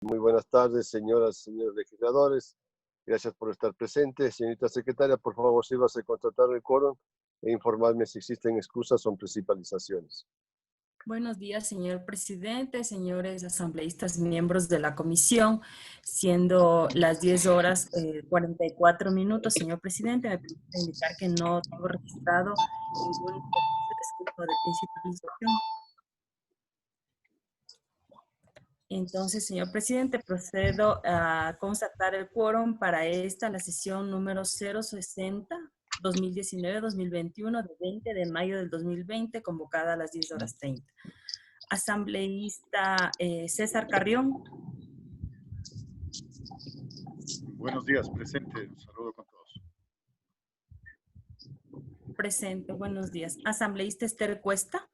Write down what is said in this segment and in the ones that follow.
Muy buenas tardes, señoras y señores legisladores. Gracias por estar presentes. Señorita secretaria, por favor, sírvase a contratar el quórum e informarme si existen excusas o principalizaciones. Buenos días, señor presidente, señores asambleístas, miembros de la comisión. Siendo las 10 horas 44 minutos, señor presidente, me permite indicar que no tengo registrado ningún escrito de principalización. Entonces, señor presidente, procedo a constatar el quórum para la sesión número 060. 2019-2021 de 20 de mayo del 2020, convocada a las 10 horas 30. Asambleísta César Carrión. Buenos días, presente. Un saludo con todos. Presente, buenos días. Asambleísta Esther Cuesta.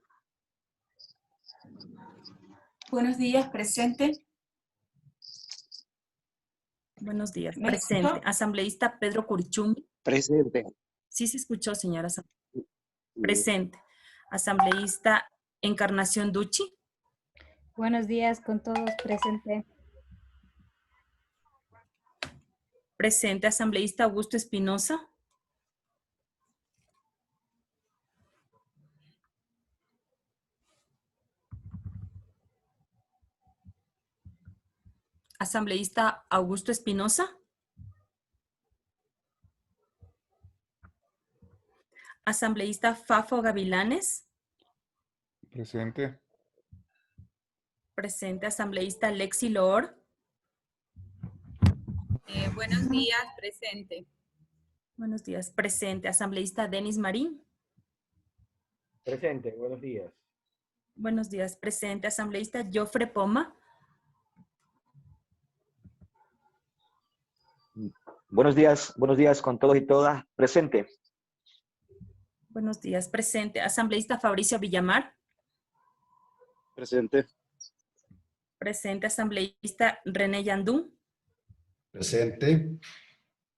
Buenos días, presente. Buenos días, presente. Asambleísta Pedro Curichumi. Presente. Sí se escuchó, señora. Presente. Asambleísta Encarnación Ducci. Buenos días con todos, presente. Presente. Asambleísta Augusto Espinosa. Asambleísta Augusto Espinosa. Asambleísta Fafo Gavilanes. Presente. Presente. Asambleísta Lexi Loor. Buenos días, presente. Buenos días. Presente. Asambleísta Denis Marín. Presente, buenos días. Buenos días. Presente. Asambleísta Jofre Poma. Buenos días con todos y todas. Presente. Buenos días. Presente. Asambleísta Fabricio Villamar. Presente. Presente. Asambleísta René Yandú. Presente.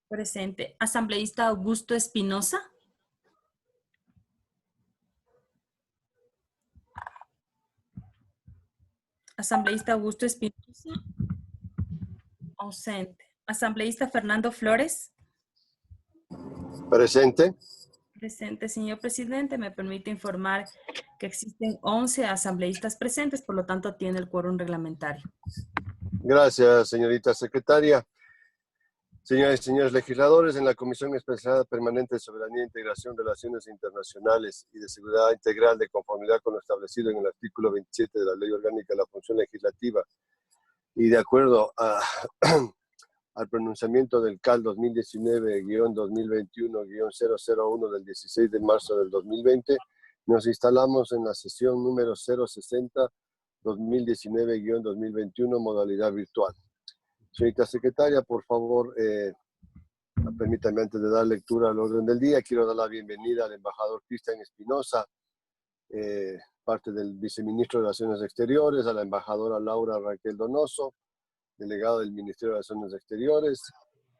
Presente. Asambleísta Augusto Espinosa. Asambleísta Augusto Espinosa. Ausente. Asambleísta Fernando Flores. Presente. Presente, señor presidente. Me permite informar que existen 11 asambleístas presentes, por lo tanto tiene el quórum reglamentario. Gracias, señorita secretaria. Señoras y señores legisladores, en la Comisión Especial Permanente de Soberanía, Integración, Relaciones Internacionales y de Seguridad Integral, de conformidad con lo establecido en el artículo 27 de la Ley Orgánica de la Función Legislativa y de acuerdo al pronunciamiento del CAL 2019-2021-001 del 16 de marzo del 2020, nos instalamos en la sesión número 060 2019-2021, modalidad virtual. Señorita secretaria, por favor, permítame, antes de dar lectura al orden del día, quiero dar la bienvenida al embajador Cristian Espinosa, parte del viceministro de Relaciones Exteriores, a la embajadora Laura Raquel Donoso, delegado del Ministerio de Relaciones Exteriores,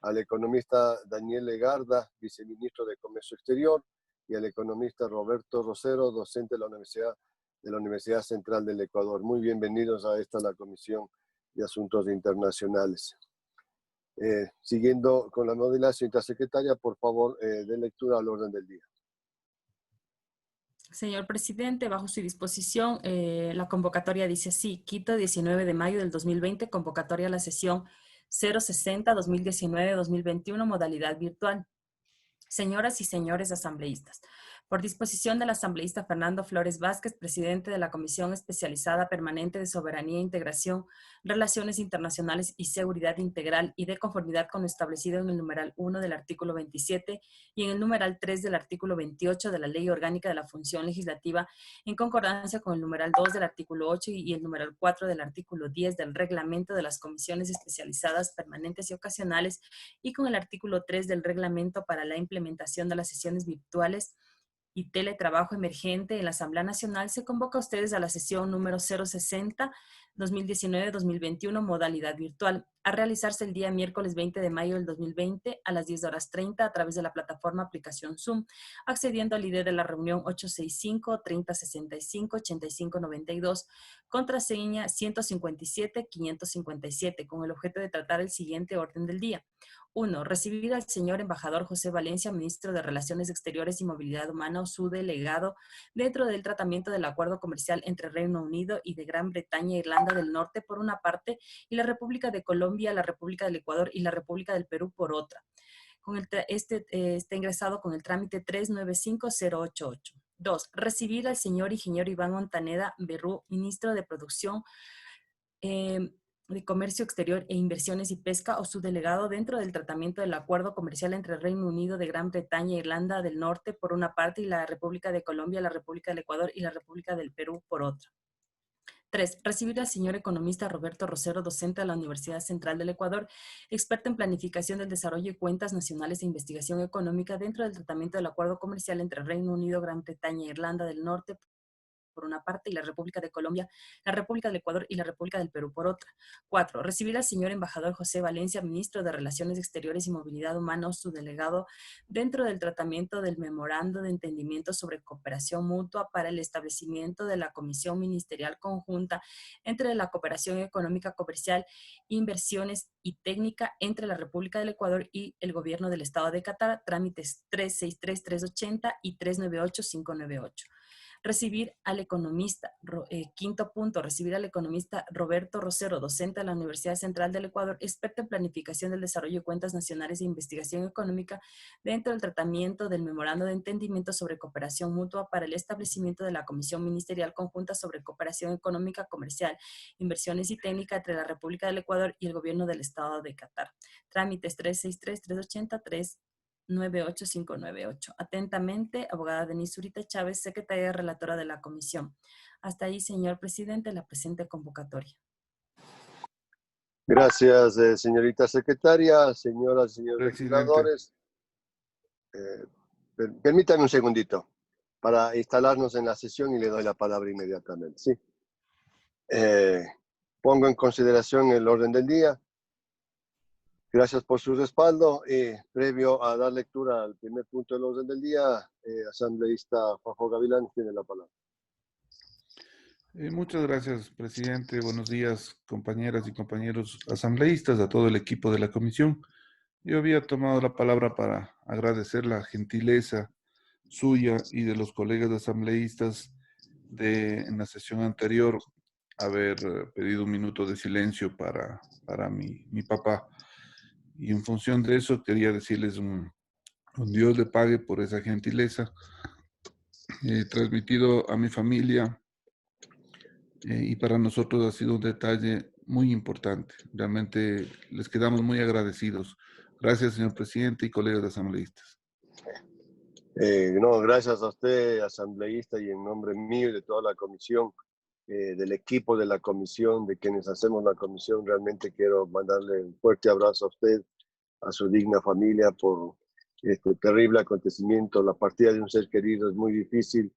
al economista Daniel Legarda, viceministro de Comercio Exterior, y al economista Roberto Rosero, docente de la Universidad Central del Ecuador. Muy bienvenidos a la Comisión de Asuntos Internacionales. Siguiendo con la modalidad, señorita secretaria, por favor, dé lectura al orden del día. Señor presidente, bajo su disposición, la convocatoria dice así: Quito, 19 de mayo del 2020, convocatoria a la sesión 060 2019-2021, modalidad virtual. Señoras y señores asambleístas, por disposición del asambleísta Fernando Flores Vázquez, presidente de la Comisión Especializada Permanente de Soberanía, Integración, Relaciones Internacionales y Seguridad Integral, y de conformidad con lo establecido en el numeral 1 del artículo 27 y en el numeral 3 del artículo 28 de la Ley Orgánica de la Función Legislativa, en concordancia con el numeral 2 del artículo 8 y el numeral 4 del artículo 10 del Reglamento de las Comisiones Especializadas Permanentes y Ocasionales, y con el artículo 3 del Reglamento para la implementación de las sesiones virtuales y teletrabajo emergente en la Asamblea Nacional, se convoca a ustedes a la sesión número 060 2019-2021, modalidad virtual. a realizarse el día miércoles 20 de mayo del 2020 a las 10:30 a través de la plataforma aplicación Zoom, accediendo al ID de la reunión 865-3065-8592, contraseña 157-557, con el objeto de tratar el siguiente orden del día. 1. Recibir al señor embajador José Valencia, ministro de Relaciones Exteriores y Movilidad Humana, o su delegado, dentro del tratamiento del acuerdo comercial entre Reino Unido y de Gran Bretaña e Irlanda del Norte por una parte, y la República de Colombia, la República del Ecuador y la República del Perú por otra. Está ingresado con el trámite 395088. 2. Recibir al señor ingeniero Iván Montaneda Berrú, ministro de Producción, de Comercio Exterior e Inversiones y Pesca, o su delegado, dentro del tratamiento del acuerdo comercial entre Reino Unido de Gran Bretaña e Irlanda del Norte por una parte, y la República de Colombia, la República del Ecuador y la República del Perú por otra. 3. Recibir al señor economista Roberto Rosero, docente de la Universidad Central del Ecuador, experto en planificación del desarrollo y cuentas nacionales de investigación económica, dentro del tratamiento del acuerdo comercial entre Reino Unido, Gran Bretaña e Irlanda del Norte por una parte, y la República de Colombia, la República del Ecuador y la República del Perú por otra. 4. Recibir al señor embajador José Valencia, ministro de Relaciones Exteriores y Movilidad Humana, o su delegado, dentro del tratamiento del memorando de entendimiento sobre cooperación mutua para el establecimiento de la Comisión Ministerial Conjunta entre la Cooperación Económica, Comercial, Inversiones y Técnica entre la República del Ecuador y el Gobierno del Estado de Qatar, trámites 363380 y 398598. Recibir al economista, quinto punto, recibir al economista Roberto Rosero, docente de la Universidad Central del Ecuador, experto en planificación del desarrollo y cuentas nacionales de investigación económica, dentro del tratamiento del memorando de entendimiento sobre cooperación mutua para el establecimiento de la Comisión Ministerial Conjunta sobre Cooperación Económica, Comercial, Inversiones y Técnica entre la República del Ecuador y el Gobierno del Estado de Qatar. Trámites 363380, 98598. Atentamente, abogada Denise Zurita Chávez, secretaria relatora de la comisión. Hasta ahí, señor presidente, la presente convocatoria. Gracias, señorita secretaria, señoras y señores Presidente. legisladores. Permítame un segundito para instalarnos en la sesión y le doy la palabra inmediatamente. ¿Sí? Pongo en consideración el orden del día. Gracias por su respaldo. Previo a dar lectura al primer punto del orden del día, asambleísta Juanjo Gavilán tiene la palabra. Muchas gracias, presidente. Buenos días, compañeras y compañeros asambleístas, a todo el equipo de la comisión. Yo había tomado la palabra para agradecer la gentileza suya y de los colegas asambleístas en la sesión anterior haber pedido un minuto de silencio para mi papá. Y en función de eso quería decirles un Dios le pague por esa gentileza. He transmitido a mi familia y para nosotros ha sido un detalle muy importante. Realmente les quedamos muy agradecidos. Gracias, señor presidente y colegas asambleístas. No, gracias a usted, asambleísta, y en nombre mío y de toda la comisión, del equipo de la comisión, de quienes hacemos la comisión, realmente quiero mandarle un fuerte abrazo a usted, a su digna familia, por este terrible acontecimiento. La partida de un ser querido es muy difícil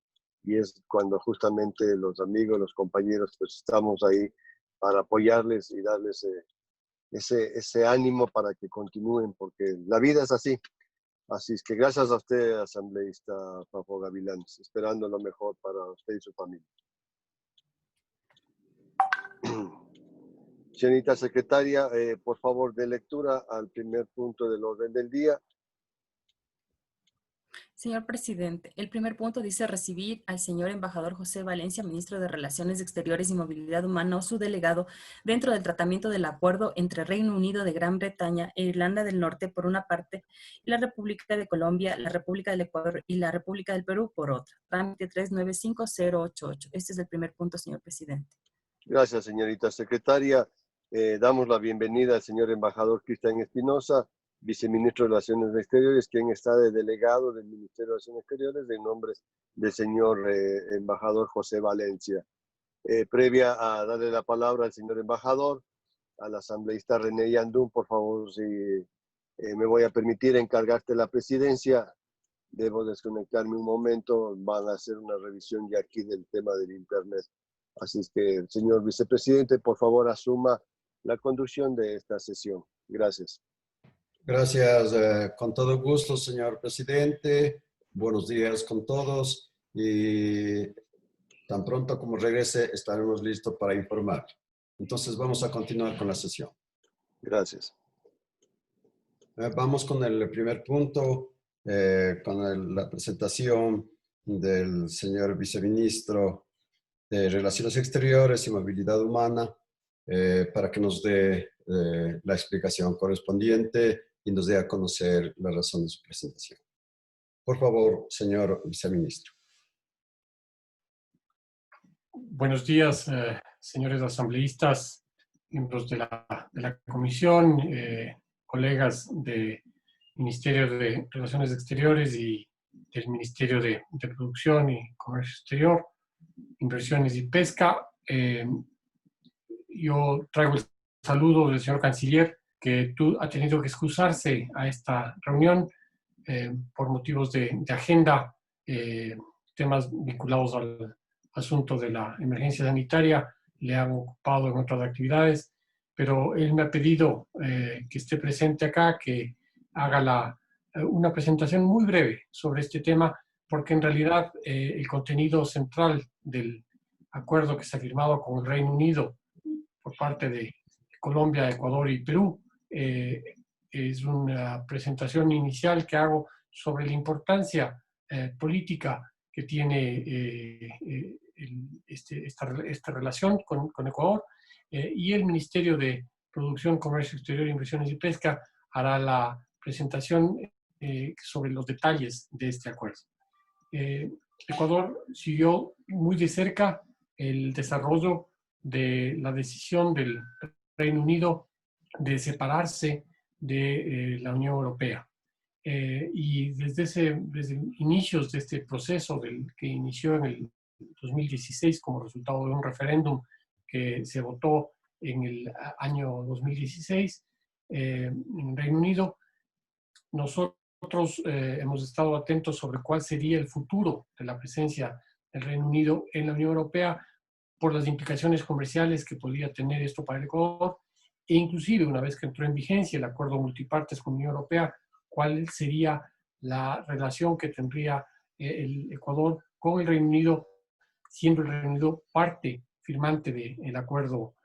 y es cuando justamente los amigos, los compañeros, pues estamos ahí para apoyarles y darles ese ánimo para que continúen, porque la vida es así. Así es que gracias a usted, asambleísta Juanjo Gavilán, esperando lo mejor para usted y su familia. Señorita secretaria, por favor, de lectura al primer punto del orden del día. Señor presidente, el primer punto dice recibir al señor embajador José Valencia, ministro de Relaciones Exteriores y Movilidad Humana, o su delegado, dentro del tratamiento del acuerdo entre Reino Unido de Gran Bretaña e Irlanda del Norte por una parte, y la República de Colombia, la República del Ecuador y la República del Perú por otra. Trámite 395088. Este es el primer punto, señor presidente. Gracias, señorita secretaria. Damos la bienvenida al señor embajador Cristian Espinosa, viceministro de Relaciones Exteriores, quien está de delegado del Ministerio de Relaciones Exteriores en nombre del señor embajador José Valencia. Previa a darle la palabra al señor embajador, al asambleísta René Yandún, por favor, si me voy a permitir encargarte la presidencia. Debo desconectarme un momento, van a hacer una revisión ya aquí del tema del internet. Así es que, señor vicepresidente, por favor, asuma la conducción de esta sesión. Gracias. Gracias, con todo gusto, señor presidente. Buenos días con todos y tan pronto como regrese estaremos listos para informar. Entonces vamos a continuar con la sesión. Gracias. Vamos con el primer punto, la presentación del señor viceministro de Relaciones Exteriores y Movilidad Humana para que nos dé la explicación correspondiente y nos dé a conocer la razón de su presentación. Por favor, señor viceministro. Buenos días, señores asambleístas, miembros de la comisión, colegas del Ministerio de Relaciones Exteriores y del Ministerio de Producción y Comercio Exterior, Inversiones y Pesca. Yo traigo el saludo del señor canciller, que ha tenido que excusarse a esta reunión por motivos de agenda, temas vinculados al asunto de la emergencia sanitaria, le han ocupado en otras actividades, pero él me ha pedido que esté presente acá, que haga una presentación muy breve sobre este tema, porque en realidad el contenido central del acuerdo que se ha firmado con el Reino Unido por parte de Colombia, Ecuador y Perú es una presentación inicial que hago sobre la importancia política que tiene esta relación con Ecuador, y el Ministerio de Producción, Comercio Exterior, Inversiones y Pesca hará la presentación sobre los detalles de este acuerdo. Ecuador siguió muy de cerca el desarrollo de la decisión del Reino Unido de separarse de la Unión Europea. Y desde inicios de este proceso que inició en el 2016 como resultado de un referéndum que se votó en el año 2016 en Reino Unido, nosotros hemos estado atentos sobre cuál sería el futuro de la presencia del Reino Unido en la Unión Europea por las implicaciones comerciales que podría tener esto para el Ecuador, e inclusive una vez que entró en vigencia el acuerdo multipartes con la Unión Europea, cuál sería la relación que tendría el Ecuador con el Reino Unido, siendo el Reino Unido parte firmante del acuerdo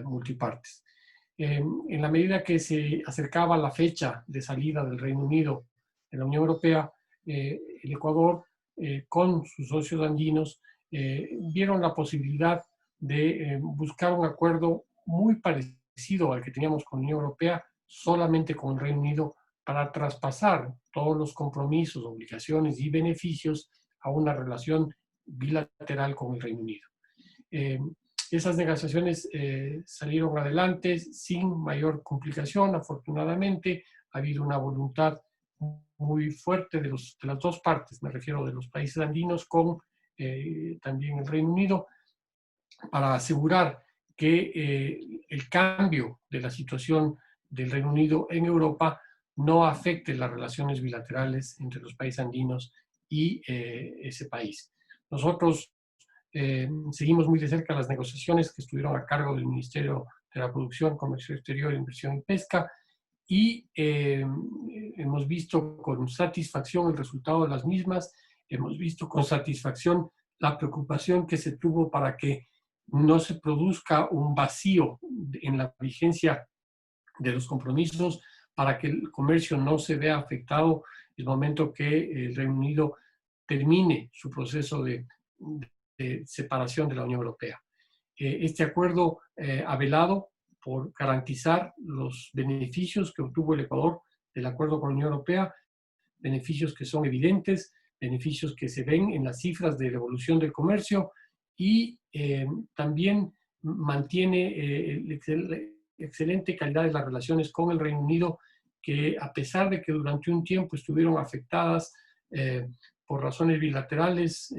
multipartes. En la medida que se acercaba la fecha de salida del Reino Unido de la Unión Europea, el Ecuador, con sus socios andinos, vieron la posibilidad de buscar un acuerdo muy parecido al que teníamos con la Unión Europea, solamente con el Reino Unido, para traspasar todos los compromisos, obligaciones y beneficios a una relación bilateral con el Reino Unido. Esas negociaciones salieron adelante sin mayor complicación, afortunadamente. Ha habido una voluntad muy fuerte de las dos partes, me refiero de los países andinos con también el Reino Unido, para asegurar que el cambio de la situación del Reino Unido en Europa no afecte las relaciones bilaterales entre los países andinos y ese país. Nosotros seguimos muy de cerca las negociaciones que estuvieron a cargo del Ministerio de la Producción, Comercio Exterior, Inversión y Pesca, y hemos visto con satisfacción el resultado de las mismas. Hemos visto con satisfacción la preocupación que se tuvo para que no se produzca un vacío en la vigencia de los compromisos, para que el comercio no se vea afectado en el momento que el Reino Unido termine su proceso de separación de la Unión Europea. Este acuerdo ha velado por garantizar los beneficios que obtuvo el Ecuador del acuerdo con la Unión Europea, beneficios que son evidentes, beneficios que se ven en las cifras de la evolución del comercio, y también mantiene excelente calidad de las relaciones con el Reino Unido, que a pesar de que durante un tiempo estuvieron afectadas por razones bilaterales,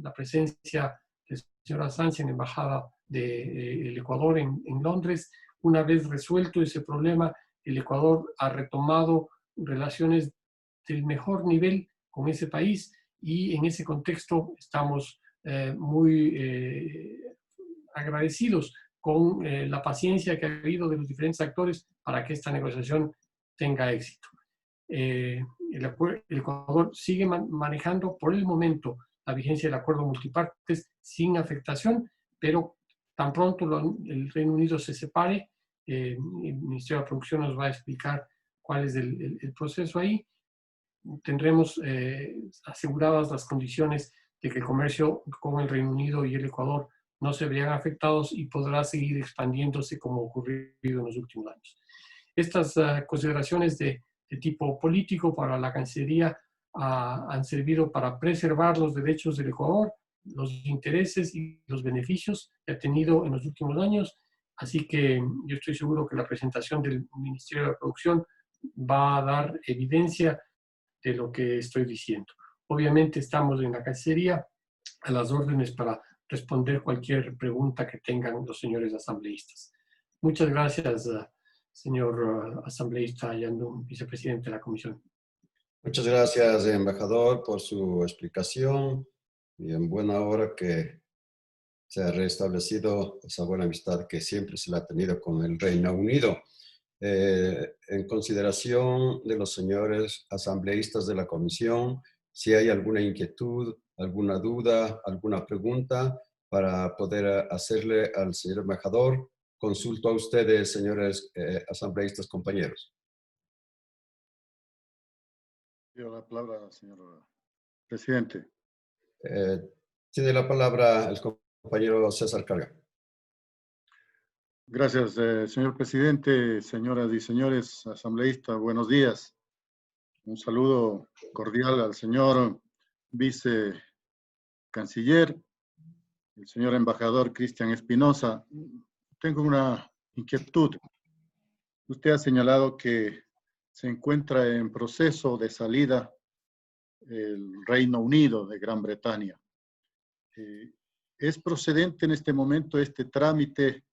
la presencia de la señora Sánchez en la Embajada del Ecuador en Londres, una vez resuelto ese problema, el Ecuador ha retomado relaciones del mejor nivel con ese país, y en ese contexto estamos muy agradecidos con la paciencia que ha habido de los diferentes actores para que esta negociación tenga éxito. El Ecuador sigue manejando por el momento la vigencia del acuerdo multipartes sin afectación, pero tan pronto el Reino Unido se separe, el Ministerio de la Producción nos va a explicar cuál es el proceso ahí. Tendremos aseguradas las condiciones de que el comercio con el Reino Unido y el Ecuador no se vean afectados y podrá seguir expandiéndose como ha ocurrido en los últimos años. Estas consideraciones de tipo político para la Cancillería han servido para preservar los derechos del Ecuador, los intereses y los beneficios que ha tenido en los últimos años. Así que yo estoy seguro que la presentación del Ministerio de la Producción va a dar evidencia de lo que estoy diciendo. Obviamente estamos en la Cancillería a las órdenes para responder cualquier pregunta que tengan los señores asambleístas. Muchas gracias, señor asambleísta Yandún, vicepresidente de la Comisión. Muchas gracias, embajador, por su explicación y en buena hora que se ha restablecido esa buena amistad que siempre se la ha tenido con el Reino Unido. En consideración de los señores asambleístas de la Comisión, si hay alguna inquietud, alguna duda, alguna pregunta para poder hacerle al señor embajador, consulto a ustedes, señores asambleístas compañeros. Pido la palabra, señor presidente. Tiene la palabra el compañero César Carga. Gracias, señor presidente, señoras y señores asambleístas, buenos días. Un saludo cordial al señor vicecanciller, el señor embajador Cristian Espinosa. Tengo una inquietud. Usted ha señalado que se encuentra en proceso de salida el Reino Unido de Gran Bretaña. ¿Es procedente en este momento este trámite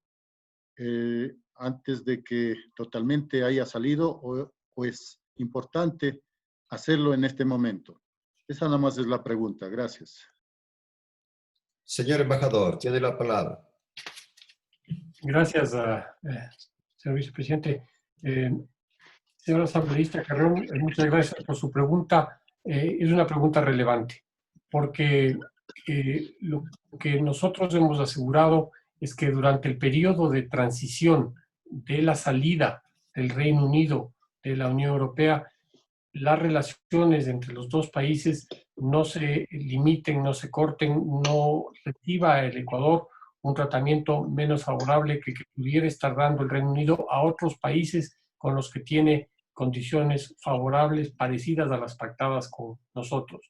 antes de que totalmente haya salido o es importante hacerlo en este momento? Esa nada más es la pregunta. Gracias. Señor embajador, tiene la palabra. Gracias, señor vicepresidente. Señor asambleísta Carrión, muchas gracias por su pregunta. Es una pregunta relevante, porque lo que nosotros hemos asegurado es que durante el periodo de transición de la salida del Reino Unido de la Unión Europea, las relaciones entre los dos países no se limiten, no se corten, no reciba el Ecuador un tratamiento menos favorable que pudiera estar dando el Reino Unido a otros países con los que tiene condiciones favorables parecidas a las pactadas con nosotros.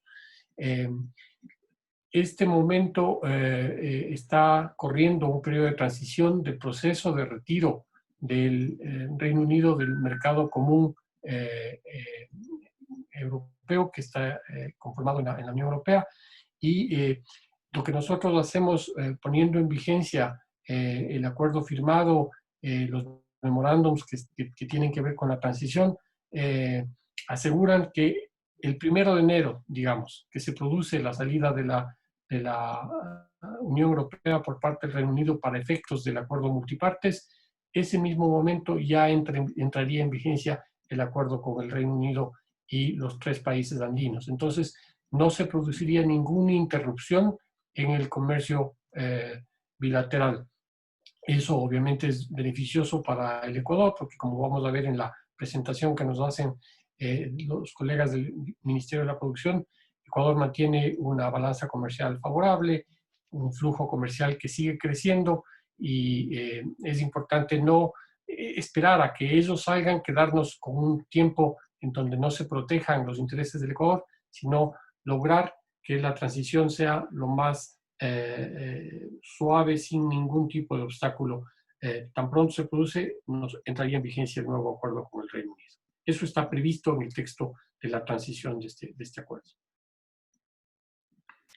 Este momento está corriendo un periodo de transición del proceso de retiro del Reino Unido del mercado común europeo que está conformado en la Unión Europea, y lo que nosotros hacemos poniendo en vigencia el acuerdo firmado, los memorándums que tienen que ver con la transición, aseguran que el 1 de enero, digamos, que se produce la salida de la Unión Europea por parte del Reino Unido para efectos del acuerdo multipartes, ese mismo momento ya entraría en vigencia el acuerdo con el Reino Unido y los 3 países andinos. Entonces, no se produciría ninguna interrupción en el comercio bilateral. Eso obviamente es beneficioso para el Ecuador, porque como vamos a ver en la presentación que nos hacen los colegas del Ministerio de la Producción, Ecuador mantiene una balanza comercial favorable, un flujo comercial que sigue creciendo, y es importante no esperar a que ellos salgan, quedarnos con un tiempo en donde no se protejan los intereses del Ecuador, sino lograr que la transición sea lo más suave, sin ningún tipo de obstáculo. Tan pronto se produce, nos entraría en vigencia el nuevo acuerdo con el Reino Unido. Eso está previsto en el texto de la transición de este acuerdo.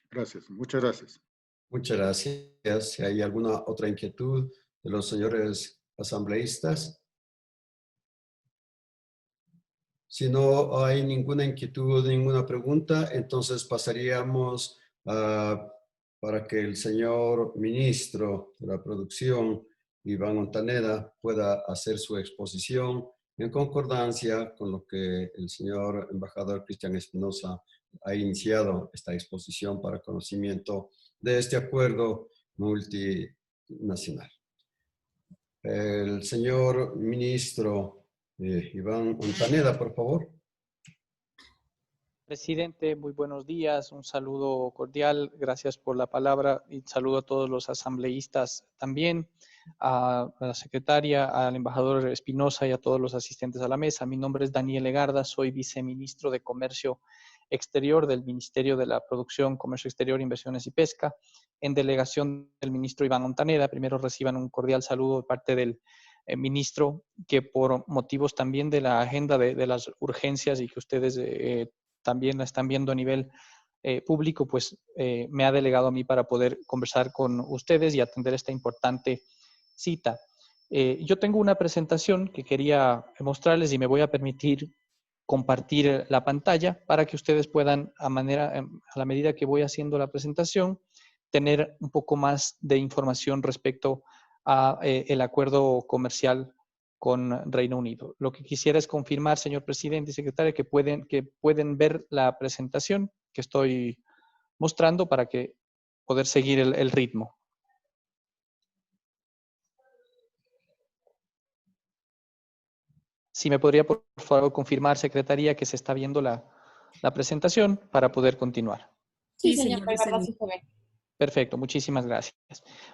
Gracias, muchas gracias. Muchas gracias. Si hay alguna otra inquietud de los señores asambleístas. Si no hay ninguna inquietud, ninguna pregunta, entonces pasaríamos para que el señor ministro de la Producción Iván Montaneda pueda hacer su exposición en concordancia con lo que el señor embajador Cristian Espinosa ha iniciado esta exposición para conocimiento de este acuerdo multinacional. El señor ministro Iván Montaneda, por favor. Presidente, muy buenos días, un saludo cordial, gracias por la palabra y saludo a todos los asambleístas también, a la secretaria, al embajador Espinosa y a todos los asistentes a la mesa. Mi nombre es Daniel Legarda, soy viceministro de Comercio Exterior del Ministerio de la Producción, Comercio Exterior, Inversiones y Pesca, en delegación del ministro Iván Montaneda. Primero reciban un cordial saludo de parte del ministro, que por motivos también de la agenda de las urgencias y que ustedes también la están viendo a nivel público, pues me ha delegado a mí para poder conversar con ustedes y atender esta importante cita. Yo tengo una presentación que quería mostrarles y me voy a permitir compartir la pantalla para que ustedes puedan, a la medida que voy haciendo la presentación, tener un poco más de información respecto a el acuerdo comercial con Reino Unido. Lo que quisiera es confirmar, señor presidente y secretaria, que pueden ver la presentación que estoy mostrando para que poder seguir el ritmo. Si me podría, por favor, confirmar, secretaría, que se está viendo la presentación para poder continuar. Sí, señor viceministro. Perfecto, muchísimas gracias.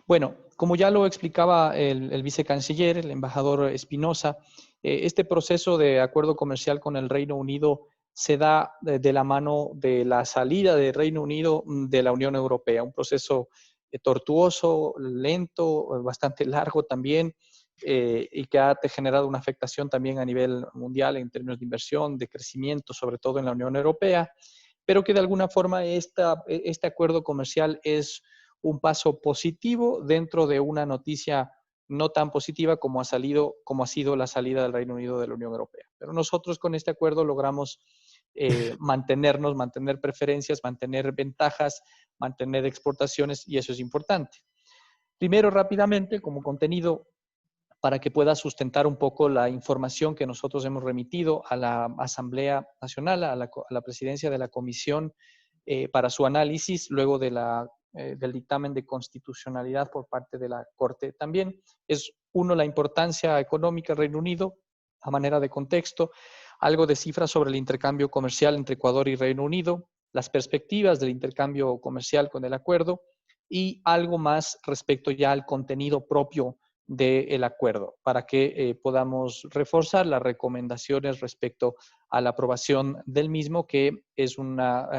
Bueno, como ya lo explicaba el vicecanciller, el embajador Espinosa, este proceso de acuerdo comercial con el Reino Unido se da de la mano de la salida del Reino Unido de la Unión Europea, un proceso tortuoso, lento, bastante largo también, y que ha generado una afectación también a nivel mundial en términos de inversión, de crecimiento, sobre todo en la Unión Europea, pero que de alguna forma este acuerdo comercial es un paso positivo dentro de una noticia no tan positiva como ha sido la salida del Reino Unido de la Unión Europea. Pero nosotros con este acuerdo logramos mantener preferencias, mantener ventajas, mantener exportaciones, y eso es importante. Primero, rápidamente, como contenido, para que pueda sustentar un poco la información que nosotros hemos remitido a la Asamblea Nacional, a la presidencia de la Comisión, para su análisis, luego del dictamen de constitucionalidad por parte de la Corte también. Es, uno, la importancia económica del Reino Unido, a manera de contexto, algo de cifras sobre el intercambio comercial entre Ecuador y Reino Unido, las perspectivas del intercambio comercial con el acuerdo, y algo más respecto ya al contenido propio del acuerdo, para que podamos reforzar las recomendaciones respecto a la aprobación del mismo, que es una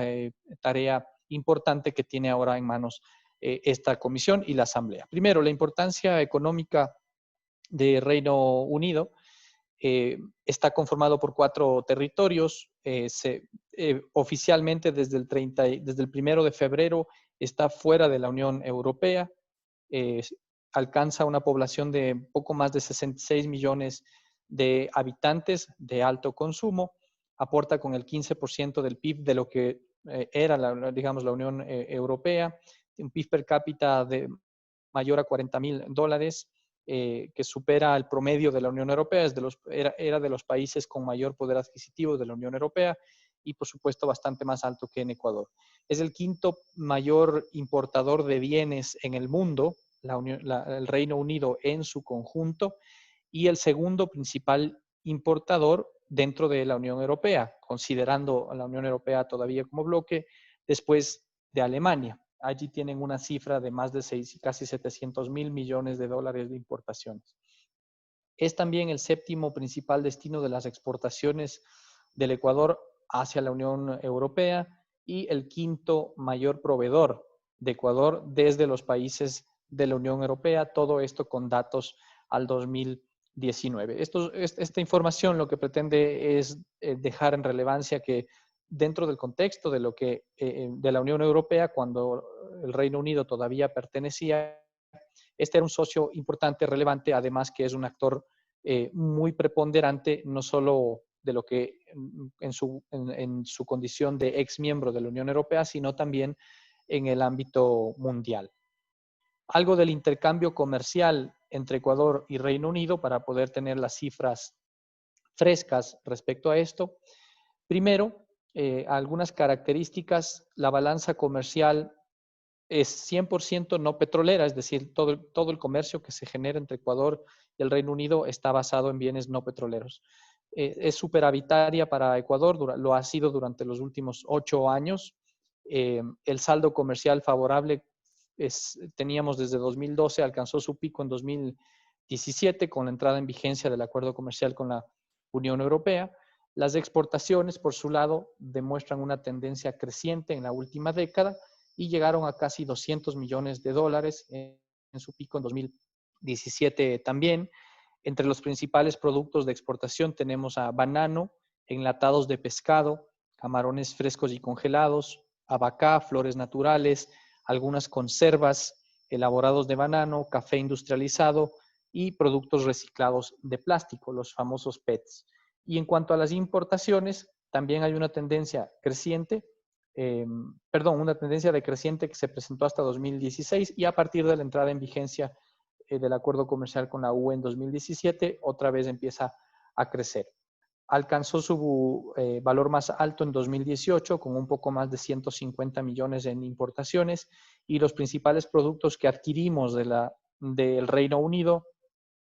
tarea importante que tiene ahora en manos esta comisión y la Asamblea. Primero, la importancia económica de Reino Unido. Está conformado por 4 territorios. Oficialmente desde el 1 de febrero está fuera de la Unión Europea. Alcanza una población de poco más de 66 millones de habitantes de alto consumo, aporta con el 15% del PIB de lo que era, la Unión Europea, un PIB per cápita mayor a $40,000, que supera el promedio de la Unión Europea, era de los países con mayor poder adquisitivo de la Unión Europea y, por supuesto, bastante más alto que en Ecuador. Es el 5º mayor importador de bienes en el mundo, el Reino Unido en su conjunto, y el 2º principal importador dentro de la Unión Europea, considerando a la Unión Europea todavía como bloque, después de Alemania. Allí tienen una cifra de más de casi 700,000 millones de dólares de importaciones. Es también el 7º principal destino de las exportaciones del Ecuador hacia la Unión Europea y el 5º mayor proveedor de Ecuador desde los países de la Unión Europea, todo esto con datos al 2019. Esta información lo que pretende es dejar en relevancia que dentro del contexto de de la Unión Europea, cuando el Reino Unido todavía pertenecía, este era un socio importante, relevante, además que es un actor muy preponderante, no solo de lo que en su condición de ex miembro de la Unión Europea, sino también en el ámbito mundial. Algo del intercambio comercial entre Ecuador y Reino Unido para poder tener las cifras frescas respecto a esto. Primero, algunas características. La balanza comercial es 100% no petrolera, es decir, todo el comercio que se genera entre Ecuador y el Reino Unido está basado en bienes no petroleros. Es superavitaria para Ecuador, lo ha sido durante los últimos 8 años. El saldo comercial favorable teníamos desde 2012, alcanzó su pico en 2017 con la entrada en vigencia del acuerdo comercial con la Unión Europea. Las exportaciones, por su lado, demuestran una tendencia creciente en la última década y llegaron a casi 200 millones de dólares en su pico en 2017 también. Entre los principales productos de exportación tenemos a banano, enlatados de pescado, camarones frescos y congelados, abacá, flores naturales, algunas conservas, elaborados de banano, café industrializado y productos reciclados de plástico, los famosos PETs. Y en cuanto a las importaciones, también hay una tendencia creciente, una tendencia decreciente que se presentó hasta 2016 y a partir de la entrada en vigencia del acuerdo comercial con la UE en 2017, otra vez empieza a crecer. Alcanzó su valor más alto en 2018 con un poco más de 150 millones en importaciones y los principales productos que adquirimos del Reino Unido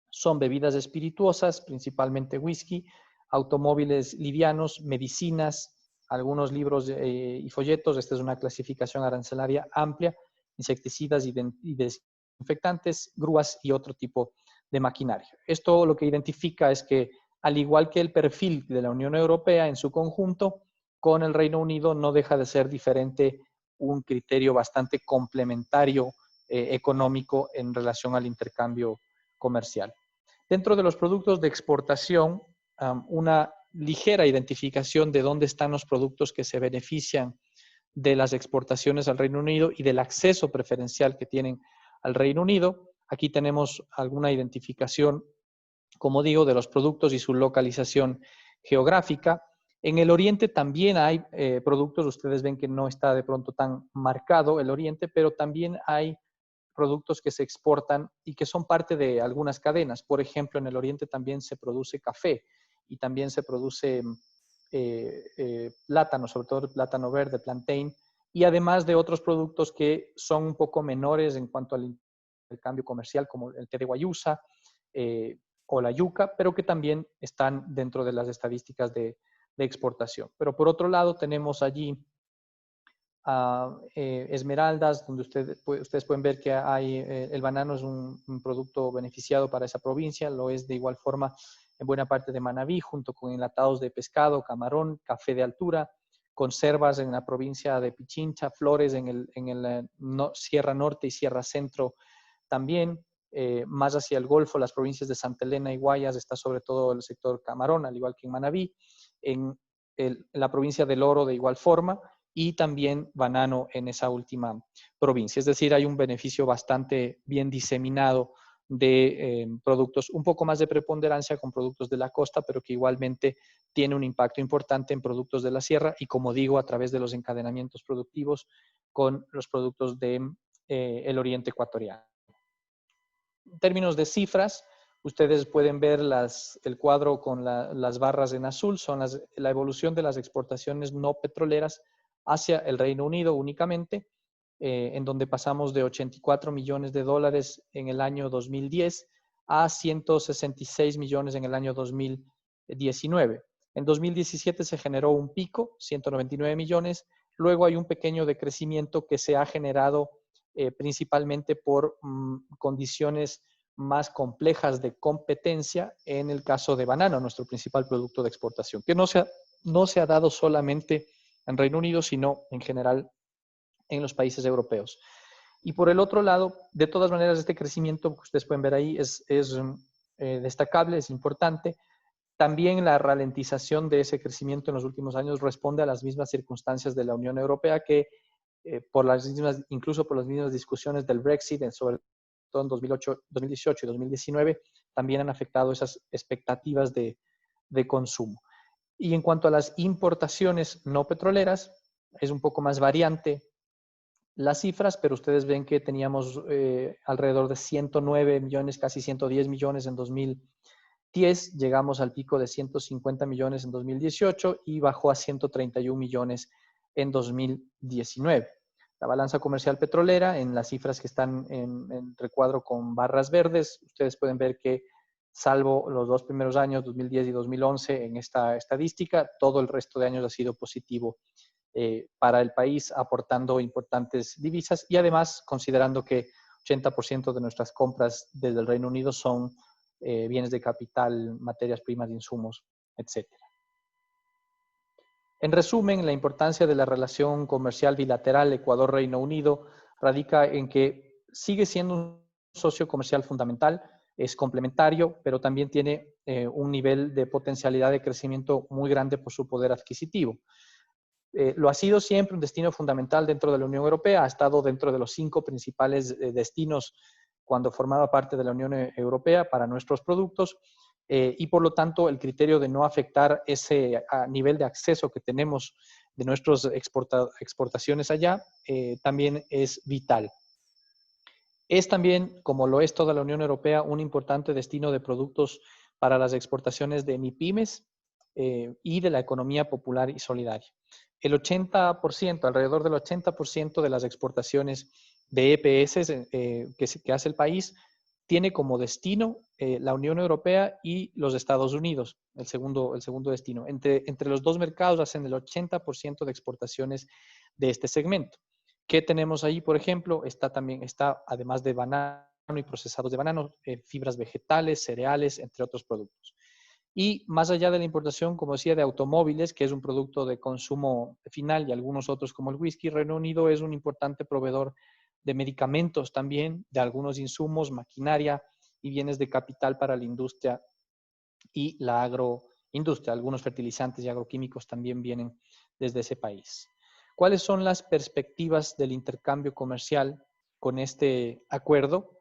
son bebidas espirituosas, principalmente whisky, automóviles livianos, medicinas, algunos libros y folletos. Esta es una clasificación arancelaria amplia, insecticidas y desinfectantes, grúas y otro tipo de maquinaria. Esto lo que identifica es que, al igual que el perfil de la Unión Europea en su conjunto, con el Reino Unido no deja de ser diferente un criterio bastante complementario económico en relación al intercambio comercial. Dentro de los productos de exportación, una ligera identificación de dónde están los productos que se benefician de las exportaciones al Reino Unido y del acceso preferencial que tienen al Reino Unido. Aquí tenemos alguna identificación, como digo, de los productos y su localización geográfica. En el Oriente también hay productos, ustedes ven que no está de pronto tan marcado el Oriente, pero también hay productos que se exportan y que son parte de algunas cadenas. Por ejemplo, en el Oriente también se produce café y también se produce plátano, sobre todo el plátano verde, plantain, y además de otros productos que son un poco menores en cuanto al intercambio comercial, como el té de guayusa o la yuca, pero que también están dentro de las estadísticas de exportación. Pero por otro lado tenemos allí esmeraldas, donde ustedes pueden ver que el banano es un producto beneficiado para esa provincia, lo es de igual forma en buena parte de Manabí, junto con enlatados de pescado, camarón, café de altura, conservas en la provincia de Pichincha, flores en el Sierra Norte y Sierra Centro también. Más hacia el Golfo, las provincias de Santa Elena y Guayas, está sobre todo el sector camarón, al igual que en Manabí, en la provincia del Oro de igual forma, y también banano en esa última provincia. Es decir, hay un beneficio bastante bien diseminado de productos, un poco más de preponderancia con productos de la costa, pero que igualmente tiene un impacto importante en productos de la sierra y, como digo, a través de los encadenamientos productivos con los productos del oriente ecuatoriano. En términos de cifras, ustedes pueden ver el cuadro con las barras en azul, son la evolución de las exportaciones no petroleras hacia el Reino Unido únicamente, en donde pasamos de 84 millones de dólares en el año 2010 a 166 millones en el año 2019. En 2017 se generó un pico, 199 millones, luego hay un pequeño decrecimiento que se ha generado principalmente por condiciones más complejas de competencia en el caso de banano, nuestro principal producto de exportación, que no se ha dado solamente en Reino Unido, sino en general en los países europeos. Y por el otro lado, de todas maneras, este crecimiento que ustedes pueden ver ahí es destacable, es importante. También la ralentización de ese crecimiento en los últimos años responde a las mismas circunstancias de la Unión Europea que incluso por las mismas discusiones del Brexit, sobre todo en 2018 y 2019, también han afectado esas expectativas de consumo. Y en cuanto a las importaciones no petroleras, es un poco más variante las cifras, pero ustedes ven que teníamos alrededor de 109 millones, casi 110 millones en 2010, llegamos al pico de 150 millones en 2018 y bajó a 131 millones en 2019. La balanza comercial petrolera, en las cifras que están en recuadro con barras verdes, ustedes pueden ver que salvo los 2 primeros años, 2010 y 2011, en esta estadística, todo el resto de años ha sido positivo para el país, aportando importantes divisas y además considerando que 80% de nuestras compras desde el Reino Unido son bienes de capital, materias primas, insumos, etc. En resumen, la importancia de la relación comercial bilateral Ecuador-Reino Unido radica en que sigue siendo un socio comercial fundamental, es complementario, pero también tiene un nivel de potencialidad de crecimiento muy grande por su poder adquisitivo. Lo ha sido siempre un destino fundamental dentro de la Unión Europea, ha estado dentro de los 5 principales destinos cuando formaba parte de la Unión Europea para nuestros productos y por lo tanto el criterio de no afectar ese nivel de acceso que tenemos de nuestras exportaciones allá también es vital. Es también, como lo es toda la Unión Europea, un importante destino de productos para las exportaciones de MIPYMES y de la economía popular y solidaria. El 80%, alrededor del 80% de las exportaciones de EPS que hace el país tiene como destino la Unión Europea y los Estados Unidos, el segundo destino. Entre los dos mercados hacen el 80% de exportaciones de este segmento. ¿Qué tenemos ahí, por ejemplo? Está, además de banano y procesados de banano, fibras vegetales, cereales, entre otros productos. Y más allá de la importación, como decía, de automóviles, que es un producto de consumo final, y algunos otros como el whisky, Reino Unido es un importante proveedor de medicamentos también, de algunos insumos, maquinaria y bienes de capital para la industria y la agroindustria. Algunos fertilizantes y agroquímicos también vienen desde ese país. ¿Cuáles son las perspectivas del intercambio comercial con este acuerdo?